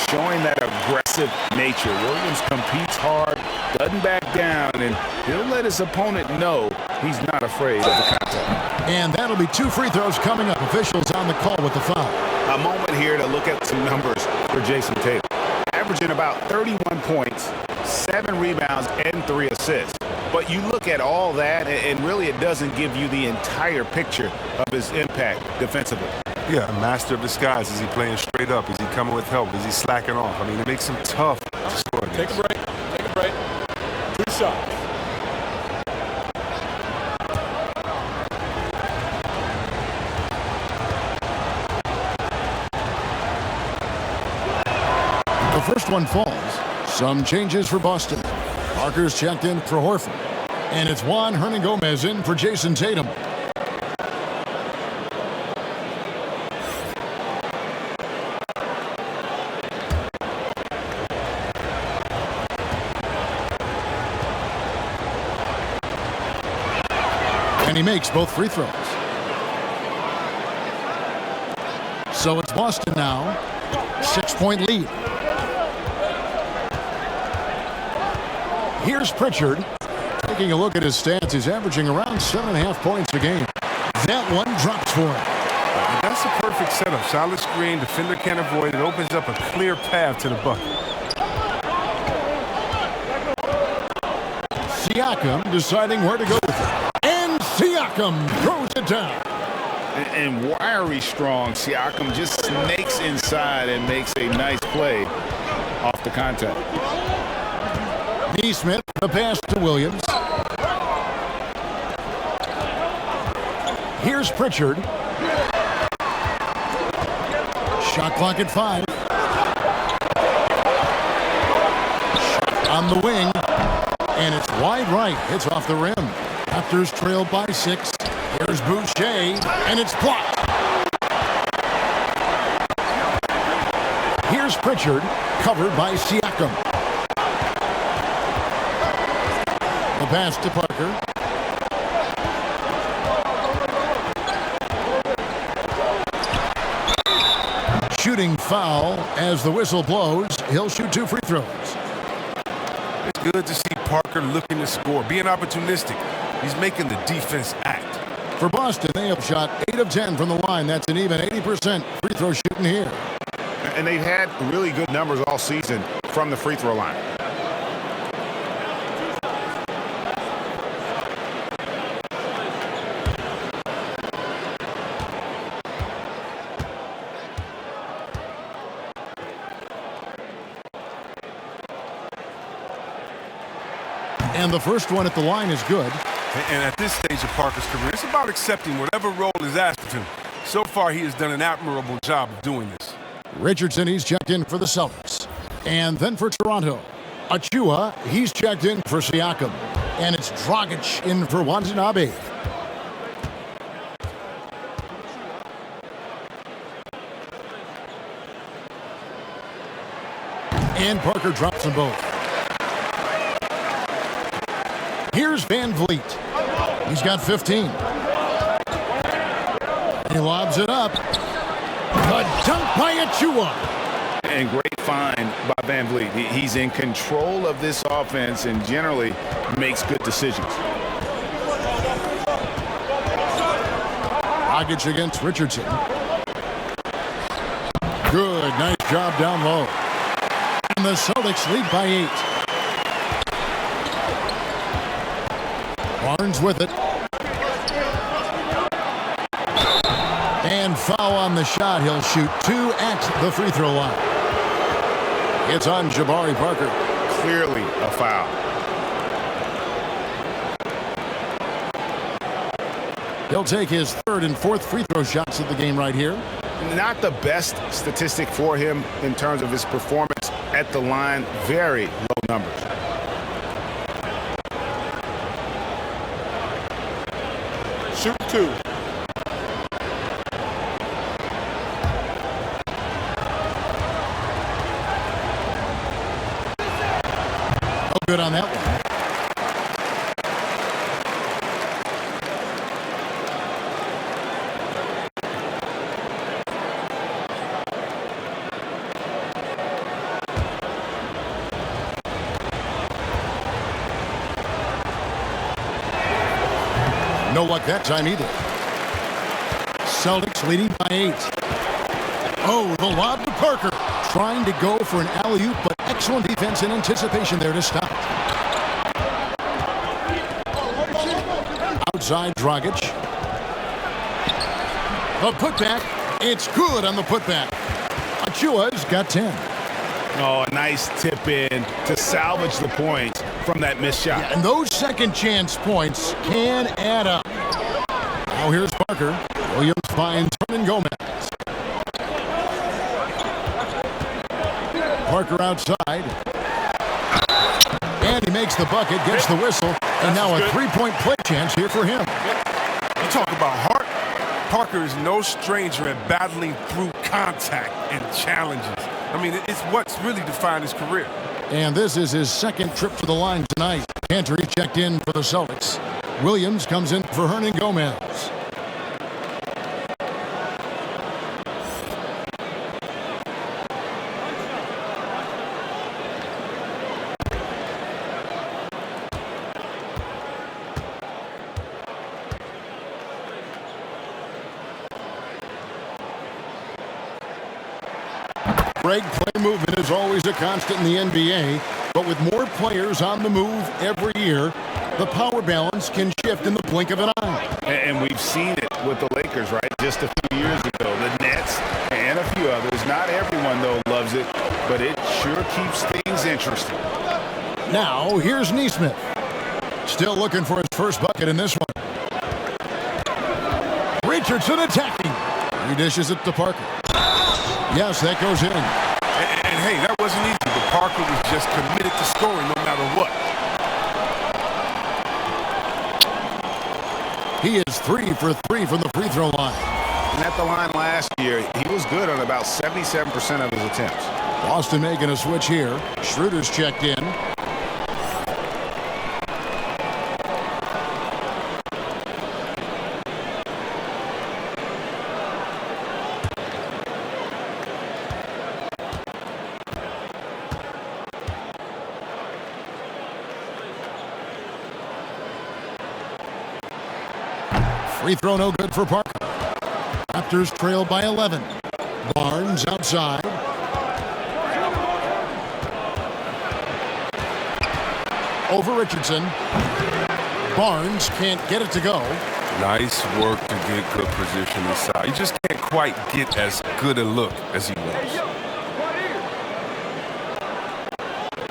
Showing that aggressive nature. Williams competes hard, doesn't back down, and he'll let his opponent know he's not afraid of the contact. And that'll be 2 free throws coming up. Officials on the call with the foul. A moment here to look at some numbers for Jayson Tatum. Averaging about 31 points, 7 rebounds, and 3 assists. But you look at all that, and really it doesn't give you the entire picture of his impact defensively. Yeah, a master of disguise. Is he playing straight up? Is he coming with help? Is he slacking off? I mean, it makes him tough to score against. Take a break. Take a break. 2 shots. The first one falls. Some changes for Boston. Parker's checked in for Horford. And it's Juan Hernangomez in for Jayson Tatum. And he makes both free throws. So it's Boston now. 6-point lead. Here's Pritchard. Taking a look at his stats, he's averaging around 7.5 points a game. That one drops for him. That's a perfect setup. Solid screen, defender can't avoid it. Opens up a clear path to the bucket. Siakam deciding where to go with it. And Siakam throws it down. And wiry strong, Siakam just snakes inside and makes a nice play off the contact. Neesmith, the pass to Williams. Here's Pritchard. Shot clock at 5. Shot on the wing. And it's wide right. It's off the rim. Raptors trail by 6. Here's Boucher. And it's blocked. Here's Pritchard. Covered by Siakam. The pass to Parker. Shooting foul as the whistle blows. He'll shoot 2 free throws. It's good to see Parker looking to score, being opportunistic. He's making the defense act. For Boston, they have shot 8 of 10 from the line. That's an even 80% free throw shooting here. And they've had really good numbers all season from the free throw line. And the first one at the line is good. And at this stage of Parker's career, it's about accepting whatever role is asked of him. So far, he has done an admirable job of doing this. Richardson, he's checked in for the Celtics. And then for Toronto, Achua, he's checked in for Siakam. And it's Dragic in for Watanabe. And Parker drops them both. Here's Van Vliet. He's got 15. He lobs it up. A dunk by Achua. And great find by Van Vliet. He's in control of this offense and generally makes good decisions. Dragic against Richardson. Good, nice job down low. And the Celtics lead by 8. Barnes with it. And foul on the shot. He'll shoot 2 at the free throw line. It's on Jabari Parker. Clearly a foul. He'll take his 3rd and 4th free throw shots of the game right here. Not the best statistic for him in terms of his performance at the line. Very low numbers. Shoot 2. No good on that one. No luck that time either. Celtics leading by 8. Oh, the lob to Parker. Trying to go for an alley-oop, but excellent defense and anticipation there to stop. Outside Dragic. The putback. It's good on the putback. Achua's got 10. Oh, a nice tip in to salvage the points from that missed shot. Yeah, and those second chance points can add up. Now here's Parker. Williams finds Hernan Gomez. Parker outside. And he makes the bucket, gets the whistle, and now a three-point play chance here for him. You talk about heart. Parker is no stranger at battling through contact and challenges. I mean, it's what's really defined his career. And this is his 2nd trip to the line tonight. Cantor checked in for the Celtics. Williams comes in for Hernan Gomez. Break play movement is always a constant in the NBA, but with more players on the move every year, the power balance can shift in the blink of an eye. And we've seen it with the Lakers, right? Just a few years ago. The Nets and a few others. Not everyone, though, loves it, but it sure keeps things interesting. Now, here's Nesmith. Still looking for his first bucket in this one. Richardson attacking. He dishes it to Parker. Yes, that goes in. And hey, that wasn't easy, but Parker was just committed to scoring no matter what. He is 3 for 3 from the free throw line. And at the line last year, he was good on about 77% of his attempts. Boston making a switch here. Schroeder's checked in. Free throw no good for Parker. Raptors trail by 11. Barnes outside. Over Richardson. Barnes can't get it to go. Nice work to get good position inside. You just can't quite get as good a look as he wants.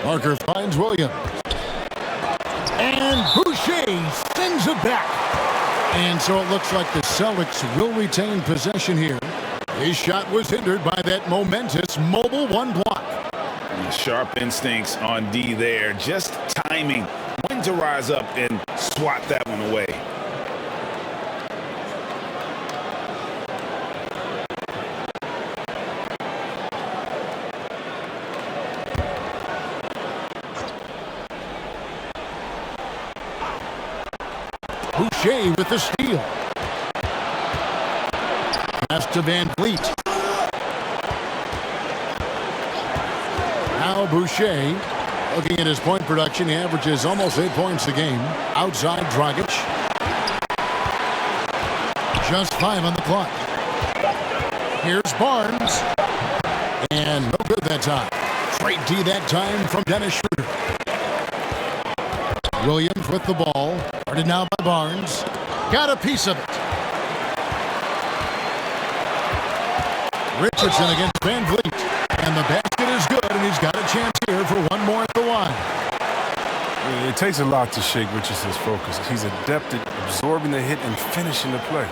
Parker finds Williams. And Boucher sends it back. And so it looks like the Celtics will retain possession here. His shot was hindered by that momentous mobile one block. Sharp instincts on D there. Just timing when to rise up and swat that one away. Boucher with the steal. Pass to Van Vliet. Now Boucher, looking at his point production, he averages almost 8 points a game. Outside Dragic. Just 5 on the clock. Here's Barnes. And no good that time. Straight D that time from Dennis Schroeder. Williams with the ball. Guarded now by Barnes. Got a piece of it. Richardson against Van Vliet. And the basket is good, and he's got a chance here for one more at the line. It takes a lot to shake Richardson's focus. He's adept at absorbing the hit and finishing the play.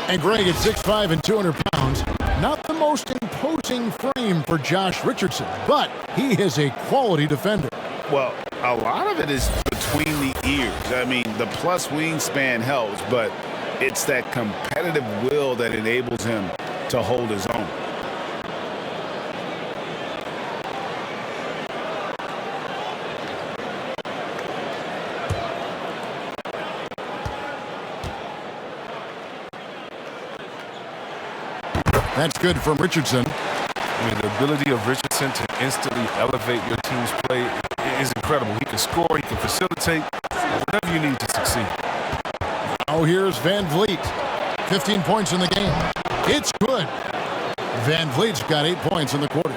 And Greg at 6'5" and 200 pounds. Not the most imposing frame for Josh Richardson, but he is a quality defender. Well, a lot of it is between the ears. I mean, the plus wingspan helps, but it's that competitive will that enables him to hold his own. That's good from Richardson. I mean, the ability of Richardson to instantly elevate your team's play is incredible. He can score, he can facilitate, whatever you need to succeed. Oh, here's Van Vliet. 15 points in the game. It's good. Van Vliet's got 8 points in the quarter.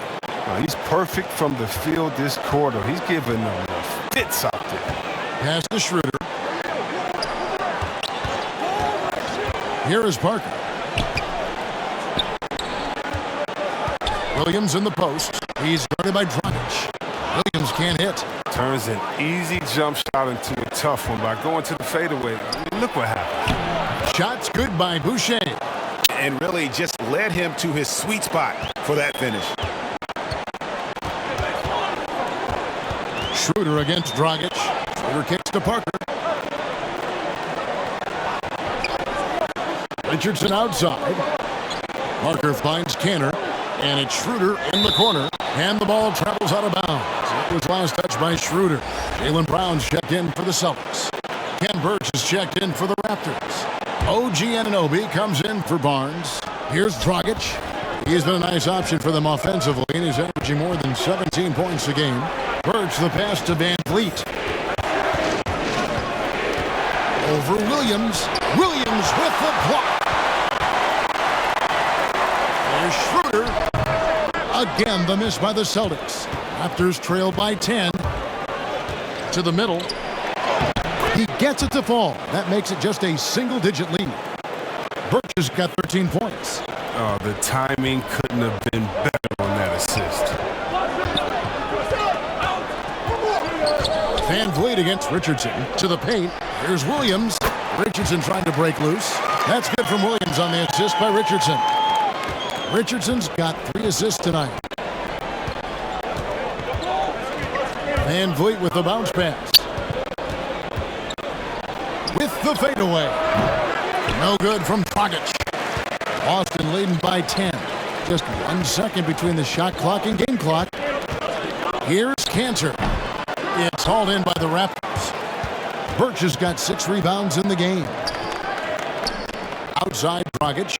He's perfect from the field this quarter. He's giving them the fits out there. Pass to Schroeder. Here is Parker. Williams in the post. He's guarded by Dragic. Williams can't hit. Turns an easy jump shot into a tough one by going to the fadeaway. I mean, look what happened. Shots good by Boucher. And really just led him to his sweet spot for that finish. Schroeder against Dragic. Schroeder kicks to Parker. Richardson outside. Parker finds Canner. And it's Schroeder in the corner. And the ball travels out of bounds. It was last touched by Schroeder. Jaylen Brown's checked in for the Celtics. Ken Burch is checked in for the Raptors. OG Anunoby comes in for Barnes. Here's Dragic. He's been a nice option for them offensively, and he's averaging more than 17 points a game. Burch the pass to Van Vliet. Over Williams. Williams with the block. There's Schroeder. Again, the miss by the Celtics. Raptors trail by 10. To the middle. He gets it to fall. That makes it just a single-digit lead. Burch has got 13 points. Oh, the timing couldn't have been better on that assist. Van Vliet against Richardson. To the paint. Here's Williams. Richardson trying to break loose. That's good from Williams on the assist by Richardson. Richardson's got 3 assists tonight. Van Vliet with the bounce pass. With the fadeaway. No good from Dragic. Boston leading by 10. Just 1 second between the shot clock and game clock. Here's Cantor. It's hauled in by the Raptors. Burch has got 6 rebounds in the game. Outside Dragic.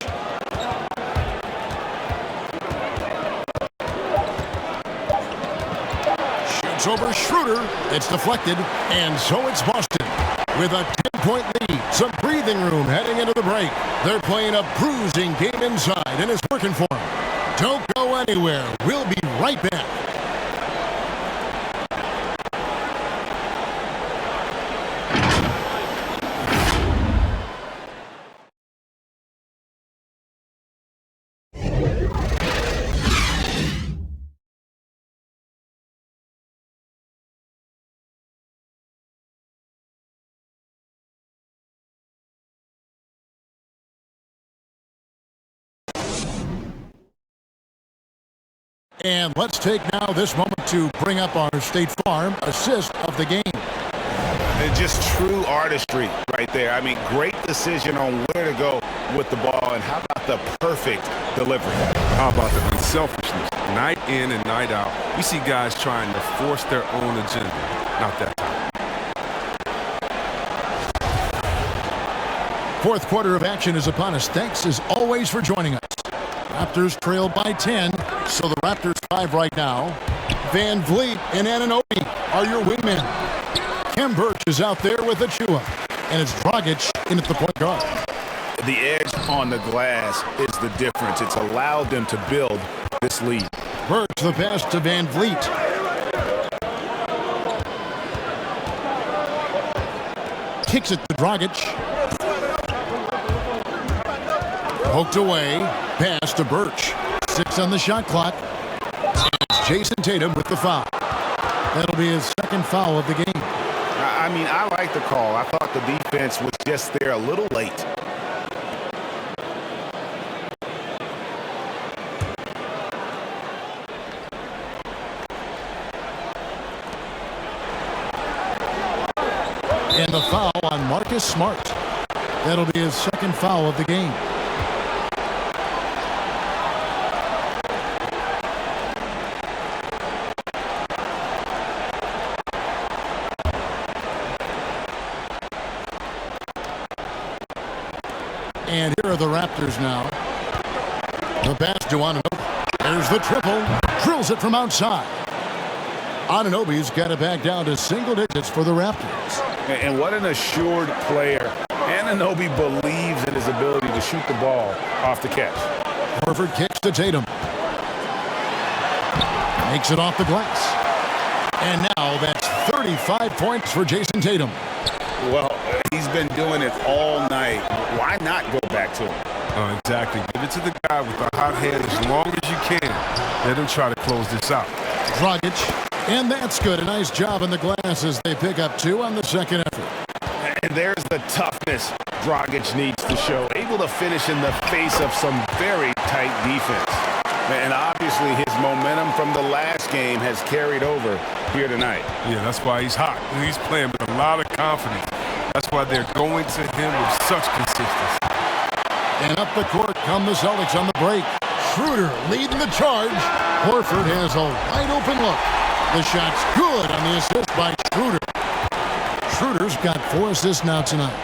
Shoots over Schroeder. It's deflected, and so it's Boston with a 10-point lead. Some breathing room heading into the break. They're playing a bruising game inside, and it's working for them. Don't go anywhere. We'll be right back. And let's take now this moment to bring up our State Farm assist of the game. And just true artistry right there. I mean, great decision on where to go with the ball, and how about the perfect delivery? How about the unselfishness? Night in and night out, we see guys trying to force their own agenda. Not that time. Fourth quarter of action is upon us. Thanks as always for joining us. Raptors trail by 10, so the Raptors 5 right now. Van Vliet and Anunoby are your wingmen. Khem Birch is out there with Achua, and it's Dragic in at the point guard. The edge on the glass is the difference. It's allowed them to build this lead. Birch the pass to Van Vliet. Kicks it to Dragic. Poked away. Pass to Birch. 6 on the shot clock. And it's Jayson Tatum with the foul. That'll be his second foul of the game. I mean, I like the call. I thought the defense was just there a little late. And the foul on Marcus Smart. That'll be his second foul of the game. And here are the Raptors now. The pass to Anunoby. There's the triple. Drills it from outside. Anunoby's got it back down to single digits for the Raptors. And what an assured player. Anunoby believes in his ability to shoot the ball off the catch. Horford kicks to Tatum. Makes it off the glass. And now that's 35 points for Jayson Tatum. Well, he's been doing it all night. Why not go back to him? Exactly. Give it to the guy with the hot hand as long as you can. Let him try to close this out. Dragic. And that's good. A nice job on the glass as they pick up 2 on the second effort. And there's the toughness Dragic needs to show. Able to finish in the face of some very tight defense. And obviously his momentum from the last game has carried over here tonight. Yeah, that's why he's hot. He's playing with a lot of confidence. That's why they're going to him with such consistency. And up the court come the Celtics on the break. Schroeder leading the charge. Horford has a wide open look. The shot's good on the assist by Schroeder. Schroeder's got 4 assists now tonight.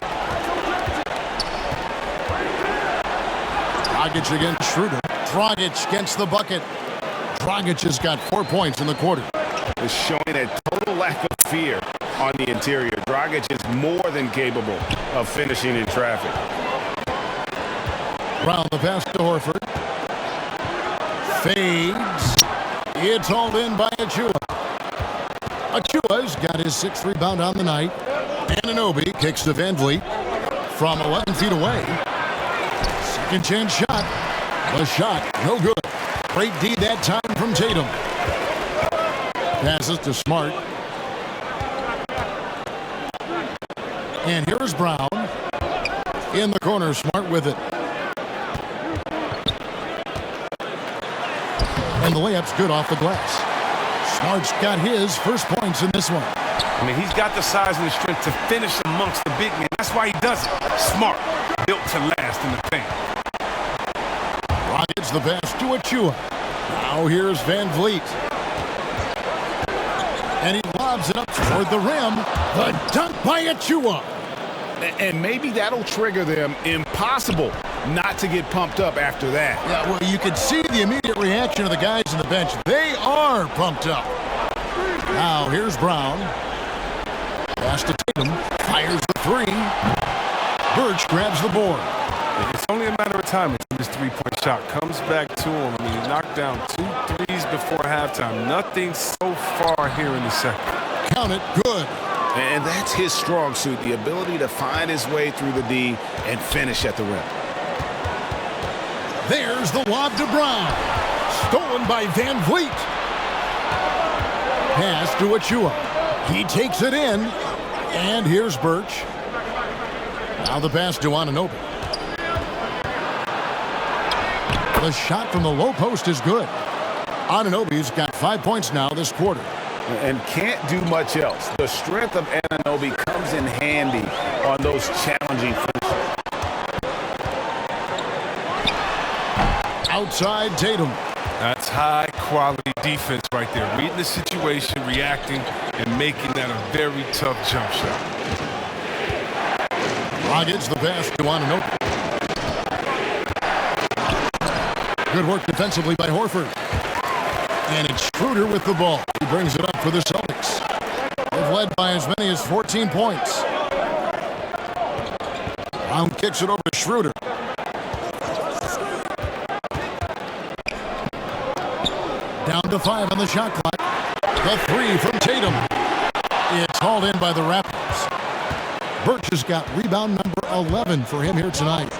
Dragic against Schroeder. Dragic gets the bucket. Dragic has got 4 points in the quarter. Is showing a total lack of fear on the interior. Dragic is more than capable of finishing in traffic. Round the pass to Horford. Fades. It's hauled in by Achua. Achua's got his 6th rebound on the night. Anunoby kicks to Van Vliet from 11 feet away. Second chance shot. The shot, no good. Great D that time from Tatum. Passes to Smart. And here's Brown. In the corner, Smart with it. And the layup's good off the glass. Smart's got his first points in this one. I mean, he's got the size and the strength to finish amongst the big men. That's why he does it. Smart, built to last in the paint. Rockets the pass to Achua. Now here's Van Vliet. And he lobs it up toward the rim. The dunk by Achua. And maybe that'll trigger them. Impossible not to get pumped up after that. Yeah, well, you can see the immediate reaction of the guys on the bench. They are pumped up. Now here's Brown. Pass to Tatum. Fires the 3. Birch grabs the board. It's only a matter of time until this 3-point shot comes back to him. I mean, he knocked down 2 threes before halftime. Nothing so far here in the second. Count it, good. And that's his strong suit, the ability to find his way through the D and finish at the rim. There's the lob to Brown. Stolen by Van Vliet. Pass to Achua. He takes it in. And here's Birch. Now the pass to Anunoby. The shot from the low post is good. Anunoby's got 5 points now this quarter. And can't do much else. The strength of Anunoby comes in handy on those challenging finishes. Outside Tatum. That's high-quality defense right there. Reading the situation, reacting, and making that a very tough jump shot. Dragic the pass to Anunoby. Good work defensively by Horford. And it's Schroeder with the ball. He brings it up for the Celtics. They've led by as many as 14 points. Brown kicks it over to Schroeder. Down to 5 on the shot clock. The 3 from Tatum. It's hauled in by the Raptors. Birch has got rebound number 11 for him here tonight.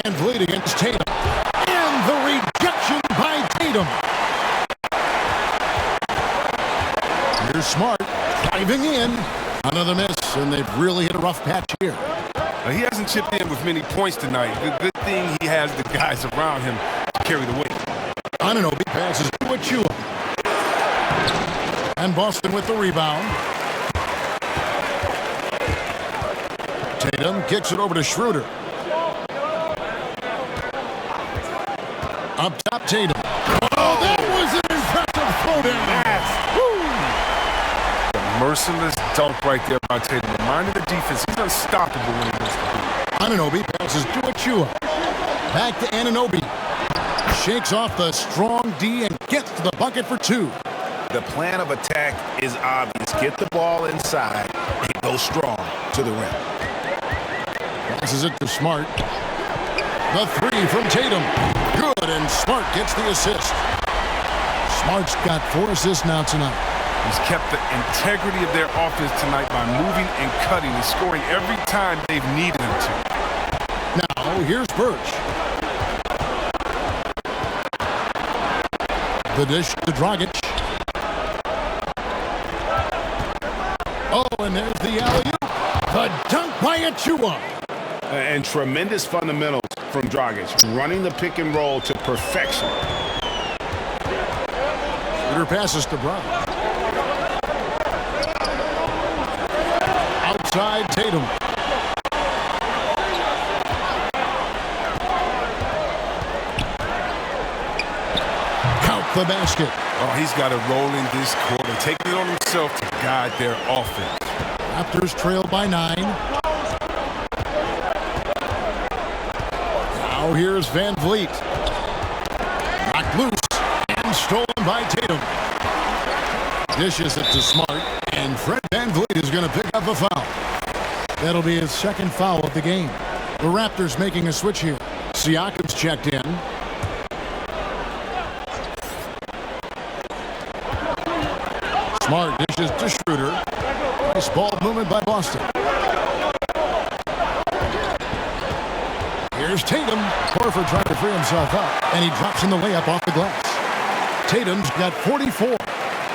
Van Vliet against Tatum. And the rejection by Tatum. Here's Smart driving in. Another miss, and they've really hit a rough patch here. He hasn't chipped in with many points tonight. Good thing he has the guys around him to carry the weight. Anunoby passes to Achua. And Boston with the rebound. Tatum kicks it over to Schroeder. Up top, Tatum. Oh, that was an impressive throwdown. Merciless dunk right there by Tatum. Reminding the defense, he's unstoppable when he wants to be. Anunoby passes to Achua. Back to Anunoby. Shakes off the strong D and gets to the bucket for 2. The plan of attack is obvious. Get the ball inside and go strong to the rim. Passes it to Smart. The 3 from Tatum. Good, and Smart gets the assist. Smart's got 4 assists now tonight. He's kept the integrity of their offense tonight by moving and cutting and scoring every time they've needed him to. Now, here's Birch. The dish to Dragic. Oh, and there's the alley-oop. The dunk by Achua. And tremendous fundamentals from Dragic, running the pick and roll to perfection. Shooter passes to Brown. Outside Tatum. Count the basket. Oh, he's got it rolling this quarter, taking it on himself to guide their offense. Raptors trail by 9. Now here's Van Vliet. Knocked loose and stolen by Tatum. Dishes it to Smart, and Fred Van Vliet is going to pick up a foul. That'll be his 2nd foul of the game. The Raptors making a switch here. Siakam's checked in. Smart dishes to Schroeder. Nice ball movement by Boston. Here's Tatum. Horford trying to free himself up, and he drops in the layup off the glass. Tatum's got 44.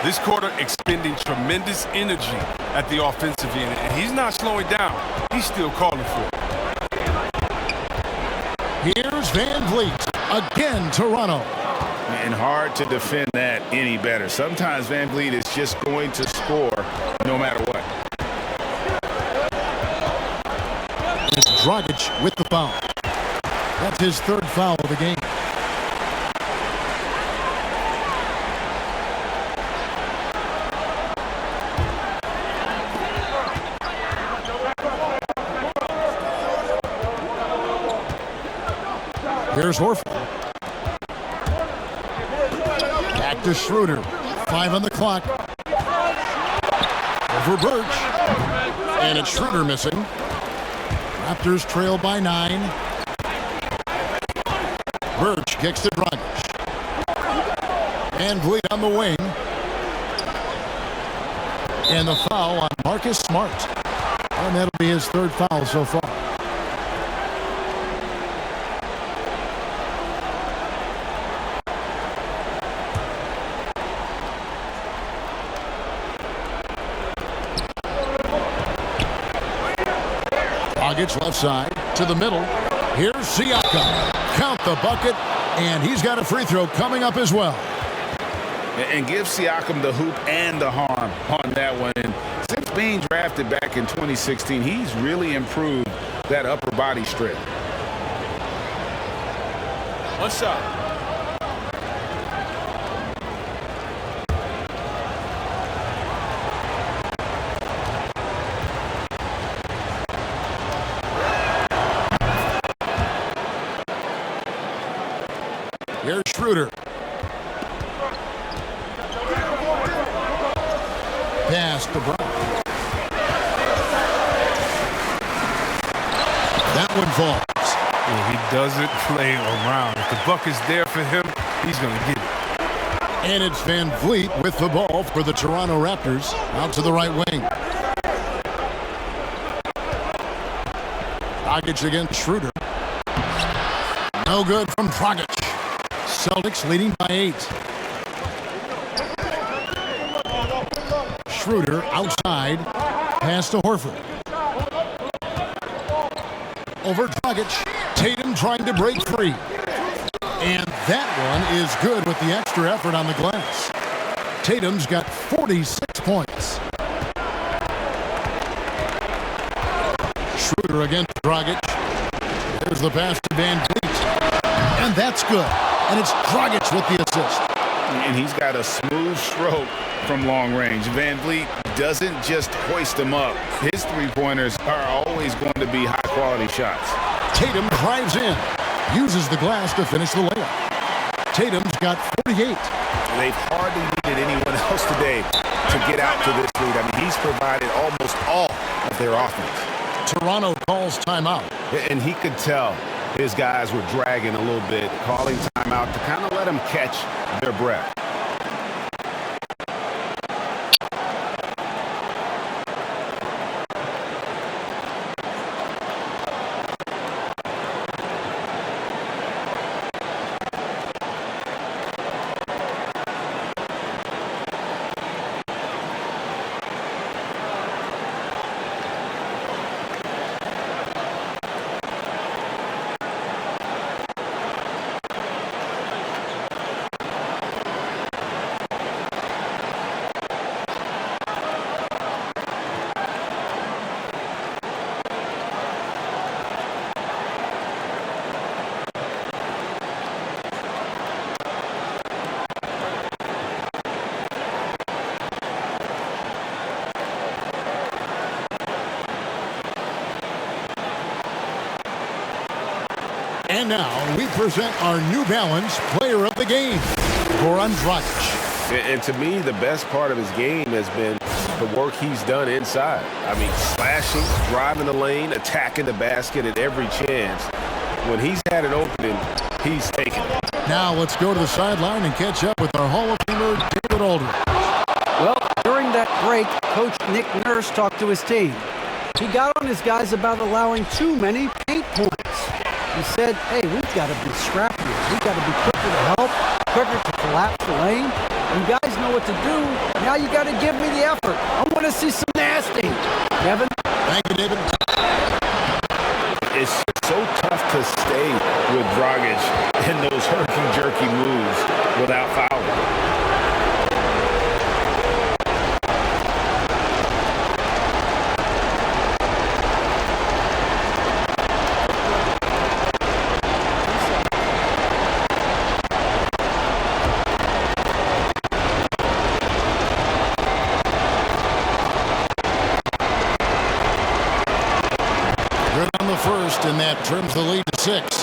This quarter expending tremendous energy at the offensive end, and he's not slowing down. He's still calling for it. Here's Van Vliet. Again, Toronto. And hard to defend that any better. Sometimes Van Vliet is just going to score no matter what. It's Dragic with the foul. That's his 3rd foul of the game. Here's Horford. Back to Schroeder. 5 on the clock. Over Birch. And it's Schroeder missing. Raptors trail by 9. Birch kicks to Dragic. Van Vliet on the wing. And the foul on Marcus Smart. And that'll be his 3rd foul so far. Dragic left side to the middle. Here's Siakam. Count the bucket, and he's got a free throw coming up as well. And give Siakam the hoop and the harm on that one. And since being drafted back in 2016, he's really improved that upper body strength. One shot. Here's Schroeder. Pass to Brown. That one falls. Yeah, he doesn't play around. If the bucket's there for him, he's going to get it. And it's Van Vliet with the ball for the Toronto Raptors. Out to the right wing. Dragic against Schroeder. No good from Dragic. Celtics leading by 8. Schroeder outside. Pass to Horford. Over Dragic. Tatum trying to break free. And that one is good with the extra effort on the glass. Tatum's got 46 points. Schroeder against Dragic. There's the pass to Van Vliet. And that's good. And it's Dragic with the assist. And he's got a smooth stroke from long range. Van Vliet doesn't just hoist them up. His three-pointers are always going to be high-quality shots. Tatum drives in. Uses the glass to finish the layup. Tatum's got 48. They've hardly needed anyone else today to get out to this lead. I mean, he's provided almost all of their offense. Toronto calls timeout. And he could tell his guys were dragging a little bit, calling timeout to kind of let them catch their breath. And now we present our New Balance Player of the Game, Goran Dragic. And to me, the best part of his game has been the work he's done inside. I mean, slashing, driving the lane, attacking the basket at every chance. When he's had an opening, he's taken it. Now let's go to the sideline and catch up with our Hall of Famer, David Aldridge. Well, during that break, Coach Nick Nurse talked to his team. He got on his guys about allowing too many paint points. He said, hey, we've got to be scrappier. We've got to be quicker to help, quicker to collapse the lane. You guys know what to do. Now you got to give me the effort. I want to see some nasty. Kevin? Thank you, David. It's so tough to stay with Dragic in those herky-jerky moves without fouling. First, and that trims the lead to 6.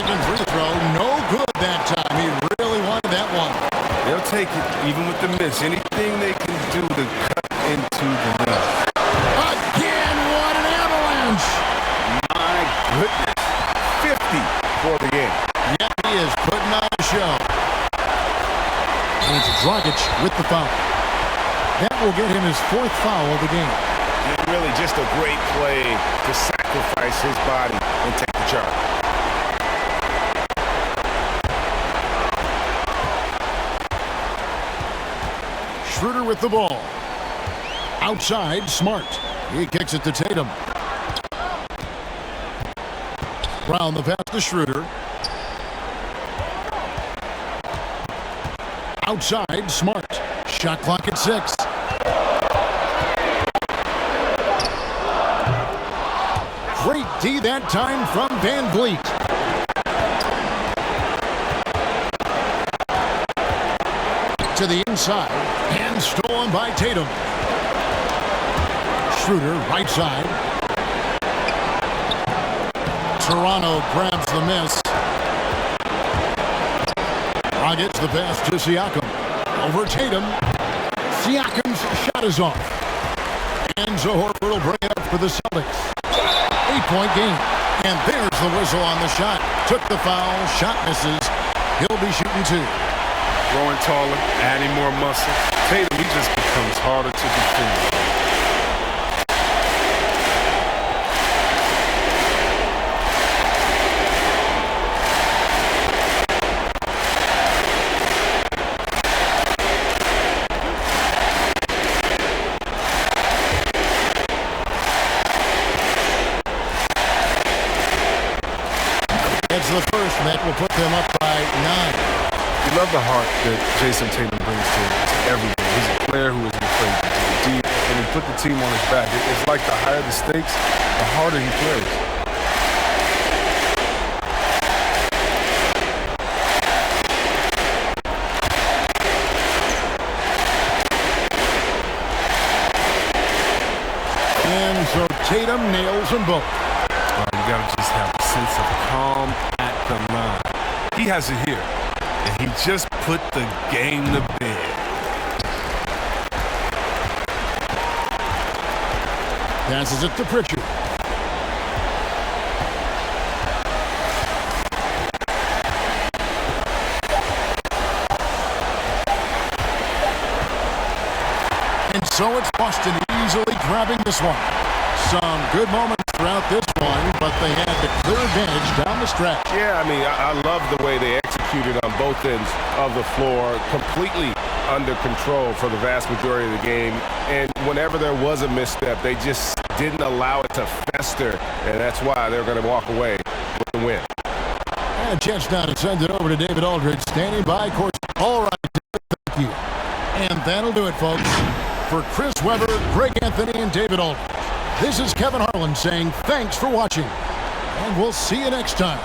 Second free throw, no good that time. He really wanted that one. They'll take it, even with the miss. Anything they can do to cut into the net. Again, what an avalanche! My goodness. 50 for the game. Yeah, he is putting on a show. And it's Dragic with the foul. That will get him his 4th foul of the game. And really just a great play to sacrifice his body and take the charge. Schroeder with the ball. Outside, Smart. He kicks it to Tatum. Brown the pass to Schroeder. Outside, Smart. Shot clock at 6. Great D that time from Van Vliet. To the inside, and stolen by Tatum. Schroeder, right side. Toronto grabs the miss. Gets the pass to Siakam. Over Tatum. Siakam's shot is off. And Horford will bring it up for the Celtics. 8-point game. And there's the whistle on the shot. Took the foul. Shot misses. He'll be shooting 2. Growing taller, adding more muscle. Tatum, he just becomes harder to defend. The first net will put them up by 9. You love the heart that Jayson Tatum brings to everything. He's a player who isn't afraid to go deep, and he put the team on his back. It's like the higher the stakes, the harder he plays. And so Tatum nails them both. You gotta just have a sense of calm at the line. He has it here, and he just put the game to bed. Passes it to Pritchard. And so it's Boston easily grabbing this one. Some good moments throughout this one, but they had the clear advantage down the stretch. Yeah, I mean, I love the way they executed on both ends of the floor, completely under control for the vast majority of the game. And whenever there was a misstep, they just didn't allow it to fester, and that's why they're going to walk away with the win. And chance now to send it over to David Aldridge, standing by court. All right, thank you. And that'll do it, folks. For Chris Webber, Greg Anthony, and David Aldridge, this is Kevin Harlan saying thanks for watching, and we'll see you next time.